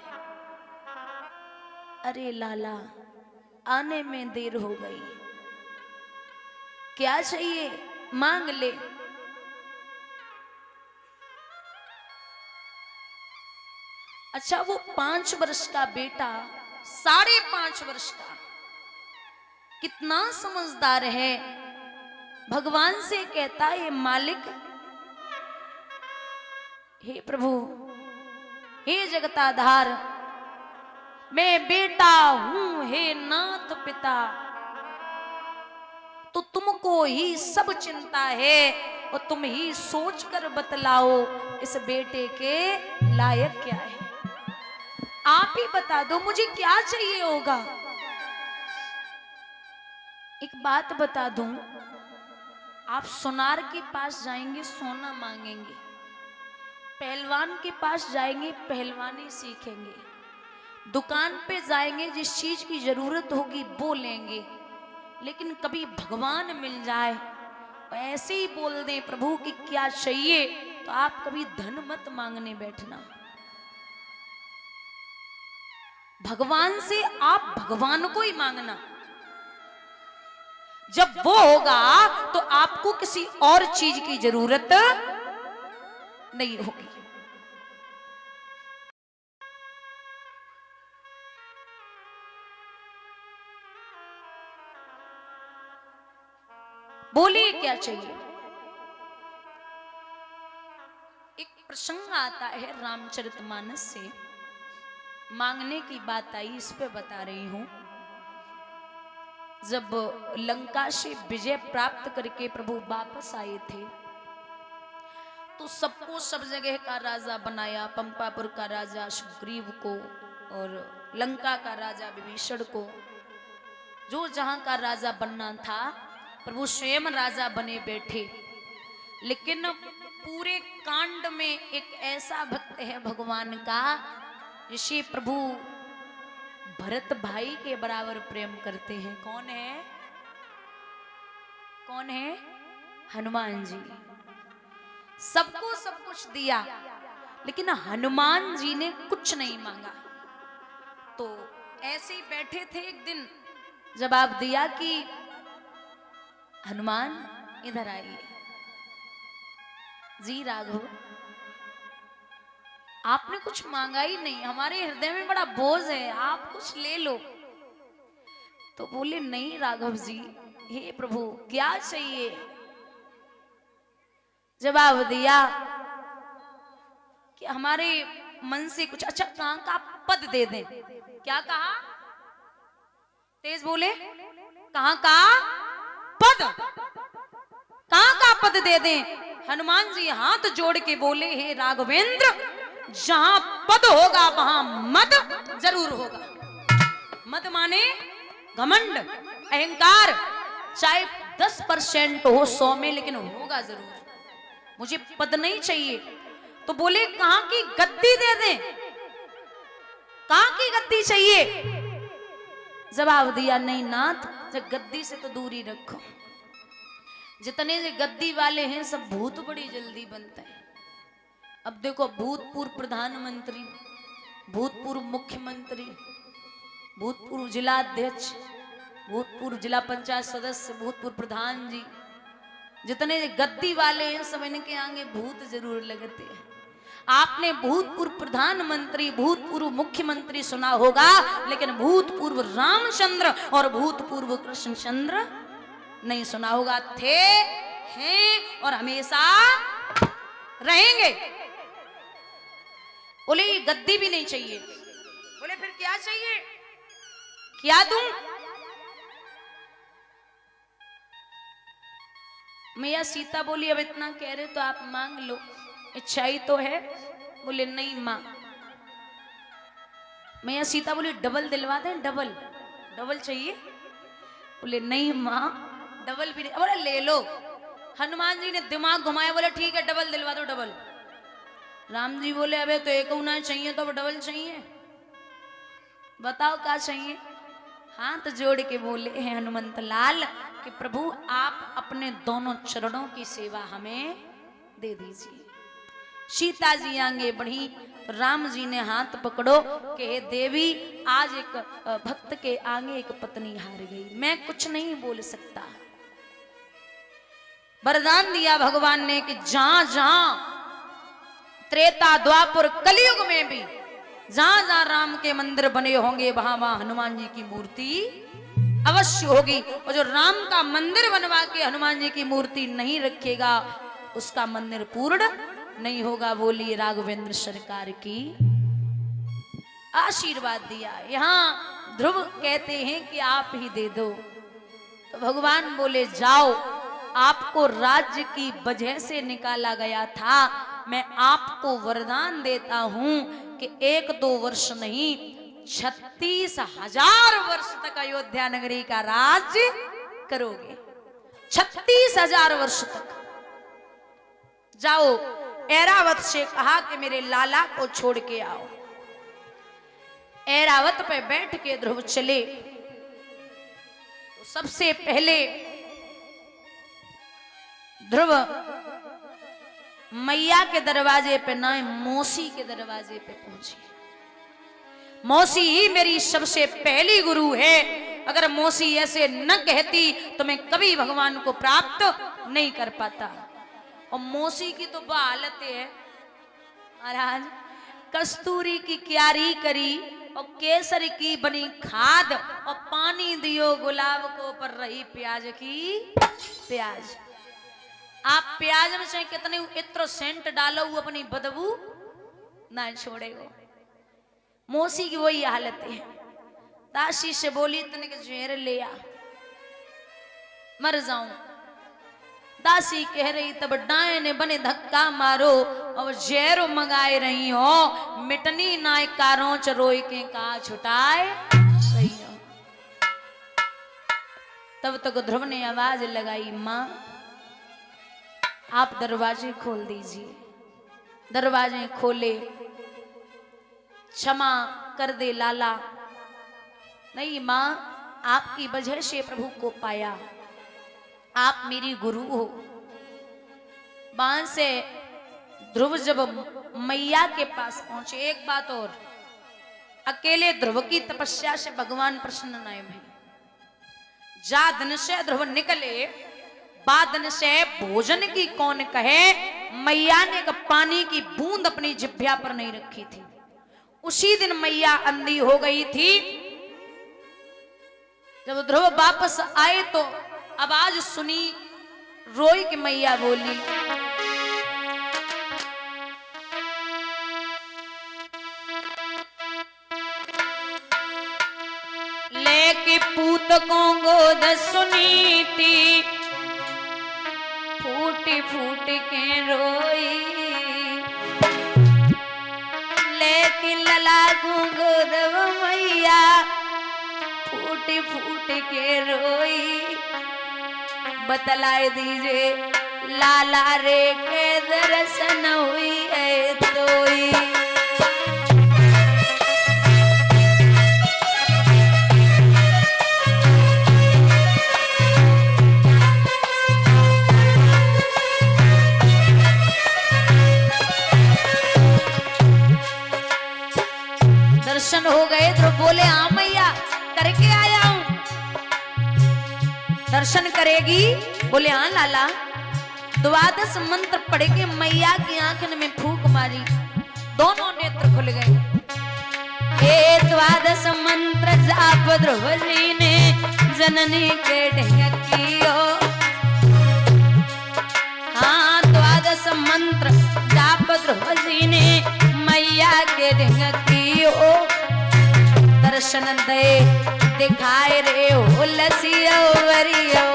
अरे लाला, आने में देर हो गई, क्या चाहिए मांग ले। अच्छा, वो 5 वर्ष का बेटा 5.5 वर्ष का कितना समझदार है, भगवान से कहता है मालिक, हे प्रभु, हे जगताधार, मैं बेटा हूं, हे नाथ पिता, तो तुमको ही सब चिंता है और तुम ही सोच कर बतलाओ इस बेटे के लायक क्या है। आप ही बता दो मुझे क्या चाहिए होगा। एक बात बता दूं, आप सुनार के पास जाएंगे सोना मांगेंगे, पहलवान के पास जाएंगे पहलवानी सीखेंगे, दुकान पे जाएंगे जिस चीज की जरूरत होगी वो लेंगे, लेकिन कभी भगवान मिल जाए ऐसे ही बोल दें प्रभु कि क्या चाहिए, तो आप कभी धन मत मांगने बैठना। भगवान से आप भगवान को ही मांगना। जब वो होगा तो आपको किसी और चीज की जरूरत नहीं होगी। बोलिए क्या चाहिए। एक प्रसंग आता है रामचरितमानस से, मांगने की बात आई, इस पे बता रही हूं। जब लंका से विजय प्राप्त करके प्रभु वापस आए थे तो सबको सब जगह का राजा बनाया। पंपापुर का राजा सुग्रीव को और लंका का राजा विभीषण को, जो जहां का राजा बनना था प्रभु स्वयं राजा बने बैठे। लेकिन पूरे कांड में एक ऐसा भक्त है भगवान का जिसे प्रभु भरत भाई के बराबर प्रेम करते हैं। कौन है? कौन है? हनुमान जी। सबको सब कुछ दिया, लेकिन हनुमान जी ने कुछ नहीं मांगा। तो ऐसे ही बैठे थे, एक दिन जवाब दिया कि हनुमान इधर आइए। जी राघव, आपने कुछ मांगा ही नहीं, हमारे हृदय में बड़ा बोझ है, आप कुछ ले लो। तो बोले नहीं राघव जी, हे प्रभु क्या चाहिए? जवाब दिया कि हमारे मन से कुछ अच्छा कहां का पद दे दें। क्या कहा? तेज बोले। कहां का पद? कहां का पद दे दें? हनुमान जी हाथ जोड़ के बोले, हे राघवेंद्र, जहां पद होगा वहां मद जरूर होगा। मद माने घमंड, अहंकार, चाहे 10% हो 100 में, लेकिन होगा जरूर। मुझे पद नहीं चाहिए। तो बोले कहां की गद्दी दे दें? कहां की गद्दी चाहिए? जवाब दिया नहीं नाथ, जब गद्दी से तो दूरी रखो। जितने से गद्दी वाले हैं सब भूत बड़ी जल्दी बनते हैं। अब देखो, भूतपूर्व प्रधानमंत्री, भूतपूर्व मुख्यमंत्री, भूतपूर्व जिला अध्यक्ष, भूतपूर्व जिला पंचायत सदस्य, भूतपूर्व प्रधान जी, जितने गद्दी वाले हैं सब इनके आगे भूत जरूर लगते हैं। आपने भूतपूर्व प्रधानमंत्री, भूतपूर्व मुख्यमंत्री सुना होगा, लेकिन भूतपूर्व रामचंद्र और भूतपूर्व कृष्णचंद्र नहीं सुना होगा। थे, हैं और हमेशा रहेंगे। बोले ये गद्दी भी नहीं चाहिए। बोले फिर क्या चाहिए? क्या दूं? मैया सीता बोली अब इतना कह रहे तो आप मांग लो, इच्छा ही तो है। बोले नहीं मां। मैया सीता बोली डबल दिलवा दें, डबल डबल चाहिए? बोले नहीं मां, डबल भी नहीं। बोले ले लो। हनुमान जी ने दिमाग घुमाया, बोले ठीक है डबल दिलवा दो, डबल। राम जी बोले अबे तो एक होना चाहिए, तो अब डबल चाहिए, बताओ क्या चाहिए? हाथ जोड़ के बोले हैं हनुमंत लाल कि प्रभु आप अपने दोनों चरणों की सेवा हमें दे दीजिए। सीता जी आगे बढ़ी, राम जी ने हाथ पकड़ो कि हे देवी, आज एक भक्त के आगे एक पत्नी हार गई, मैं कुछ नहीं बोल सकता। वरदान दिया भगवान ने कि जहां जहां त्रेता द्वापर कलयुग में भी जहां जहां राम के मंदिर बने होंगे वहां वहां हनुमान जी की मूर्ति अवश्य होगी। और जो राम का मंदिर बनवा के हनुमान जी की मूर्ति नहीं रखेगा उसका मंदिर पूर्ण नहीं होगा। बोलिए राघवेंद्र सरकार की। आशीर्वाद दिया। यहां ध्रुव कहते हैं कि आप ही दे दो। तो भगवान बोले जाओ, आपको राज्य की वजह से निकाला गया था, मैं आपको वरदान देता हूं कि 1-2 वर्ष नहीं 36,000 वर्ष तक अयोध्या नगरी का राज्य करोगे। 36,000 वर्ष तक। जाओ, ऐरावत से कहा कि मेरे लाला को छोड़ के आओ। ऐरावत पे बैठ के ध्रुव चले। तो सबसे पहले ध्रुव मैया के दरवाजे पे ना, मौसी के दरवाजे पे पहुंचे। मौसी ही मेरी सबसे पहली गुरु है, अगर मौसी ऐसे न कहती तो मैं कभी भगवान को प्राप्त नहीं कर पाता। और मौसी की तो हालत है महाराज, कस्तूरी की क्यारी करी और केसर की बनी खाद और पानी दियो गुलाब को पर रही प्याज की प्याज। आप प्याज में से कितने इत्र सेंट डालो वो अपनी बदबू ना छोड़ेगा। मौसी की वही हालत है। दासी से बोली तने के जहर ले आ, मर जाऊं। दासी कह रही तब डाय ने बने धक्का मारो और जहर मंगाए रही हो, मिटनी नाय कारों चरोई के का छुटाए रही हो। तब तक ध्रुव ने आवाज लगाई, मां आप दरवाजे खोल दीजिए। दरवाजे खोले। क्षमा कर दे लाला। नहीं मां, आपकी वजह से प्रभु को पाया। आप मेरी गुरु हो। वहां से ध्रुव जब मैया के पास पहुंचे, एक बात और, अकेले ध्रुव की तपस्या से भगवान प्रसन्न नहीं भई। जा दिन से ध्रुव निकले, बादन से भोजन की कौन कहे, मैया ने पानी की बूंद अपनी जिह्वा पर नहीं रखी थी। उसी दिन मैया अंधी हो गई थी। जब ध्रुव वापस आए तो आवाज सुनी, रोई कि मैया बोली, लेके पूत को गोद सुनी थी, फूटी फूट के रोई, लेके लला को गोद मैया, फूटी फूट के रोई। बतलाए दीजिए लाला रे के दर्शन हुई है तोई। दर्शन हो गए तो बोले हाँ मैया करके आया हूं। दर्शन करेगी? बोले हाँ लाला। द्वादश मंत्र पढ़ के मैया की आंखन में फूंक मारी, दोनों नेत्र खुल गए। हे द्वादश मंत्र जाप ध्रुव जी ने जननी के ढकियो। हाँ द्वादश मंत्र जाप ध्रुव जी ने मैया के ढकियो। दर्शन दे दिखाए रे हो लसियो वरियो।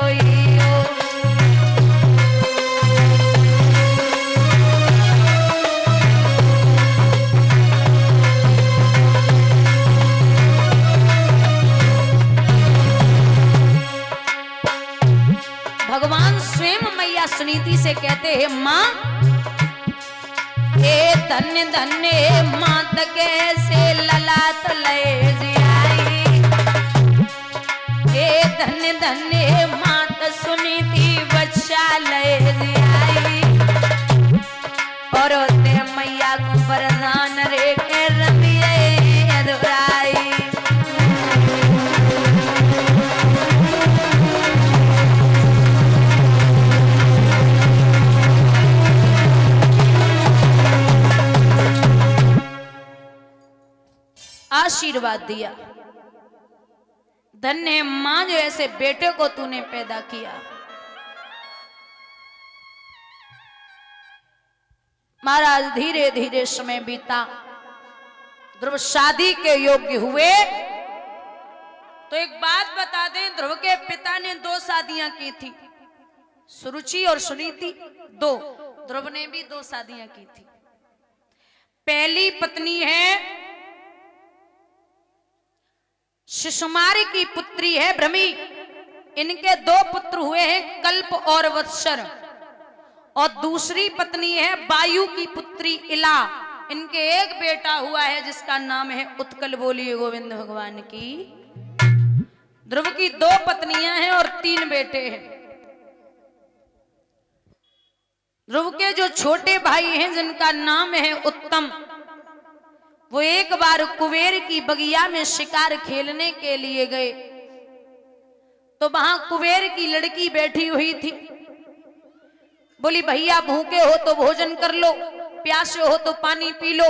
भगवान स्वयं मैया सुनीति से कहते हैं, माँ हे धन्य धन्य मात कैसे ललाट लय जियाई। हे धन्य धन्य मात सुनीति बच्चा लय जियाई। और ते मैया को वरदान रे के रमिए अधुराई। आशीर्वाद दिया, धन्य है मां जो ऐसे बेटे को तूने पैदा किया। महाराज धीरे धीरे समय बीता, ध्रुव शादी के योग्य हुए। तो एक बात बता दें, ध्रुव के पिता ने 2 शादियां की थी, सुरुचि और सुनीति 2। ध्रुव ने भी 2 शादियां की थी। पहली पत्नी है शिशुमारी की पुत्री है भ्रमी। इनके 2 पुत्र हुए हैं कल्प और वत्सर। और दूसरी पत्नी है वायु की पुत्री इला। इनके एक बेटा हुआ है जिसका नाम है उत्कल। बोलिए गोविंद भगवान की। ध्रुव की 2 पत्नियां हैं और 3 बेटे हैं। ध्रुव के जो छोटे भाई हैं जिनका नाम है उत्तम, वो एक बार कुबेर की बगिया में शिकार खेलने के लिए गए। तो वहां कुबेर की लड़की बैठी हुई थी। बोली भैया भूखे हो तो भोजन कर लो, प्यासे हो तो पानी पी लो।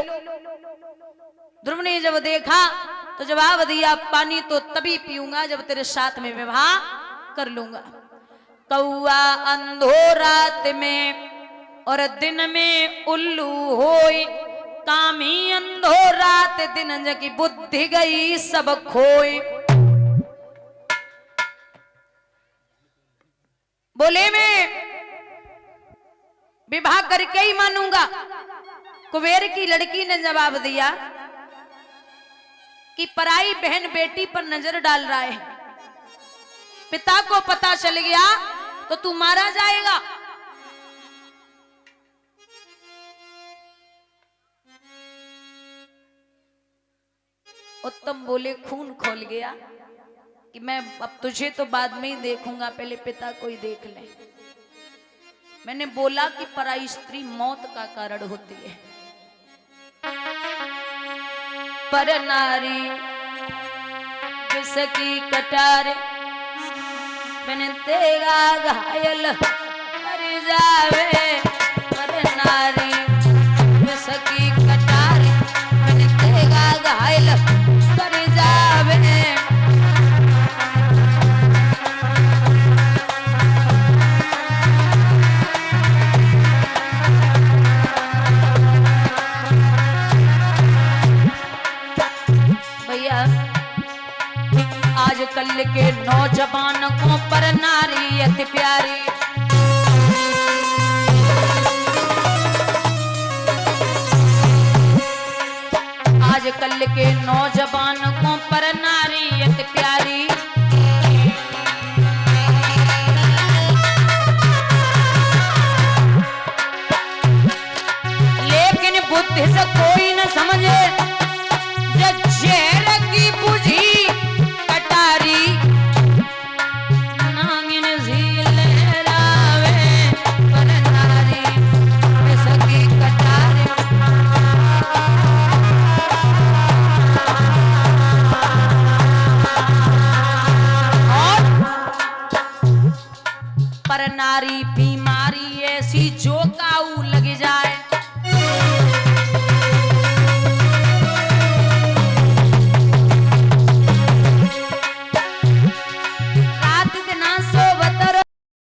ध्रुव ने जब देखा तो जवाब दिया, पानी तो तभी पीऊंगा जब तेरे साथ में विवाह कर लूंगा। कौआ अंधो रात में और दिन में उल्लू होई, कामी अंधो रात दिन जगी बुद्धि गई सब खोई। बोले मैं विवाह करके ही मानूंगा। कुबेर की लड़की ने जवाब दिया कि पराई बहन बेटी पर नजर डाल रहा है, पिता को पता चल गया तो तू मारा जाएगा। उत्तम बोले खून खोल गया कि मैं अब तुझे तो बाद में ही देखूंगा, पहले पिता को ही देख ले। मैंने बोला कि पराई स्त्री मौत का कारण होती है। पर नारी जिसकी कटार मैंने तेगा घायल कर जावे। पर नारी जिसकी कटार मैंने तेगा घायल कर जावे। आजकल के नौजवान को पर नारी अति प्यारी। आजकल के नौजवान को पर नारी अति प्यारी। लेकिन बुद्धि से कोई न समझे, जब जेल की बुझी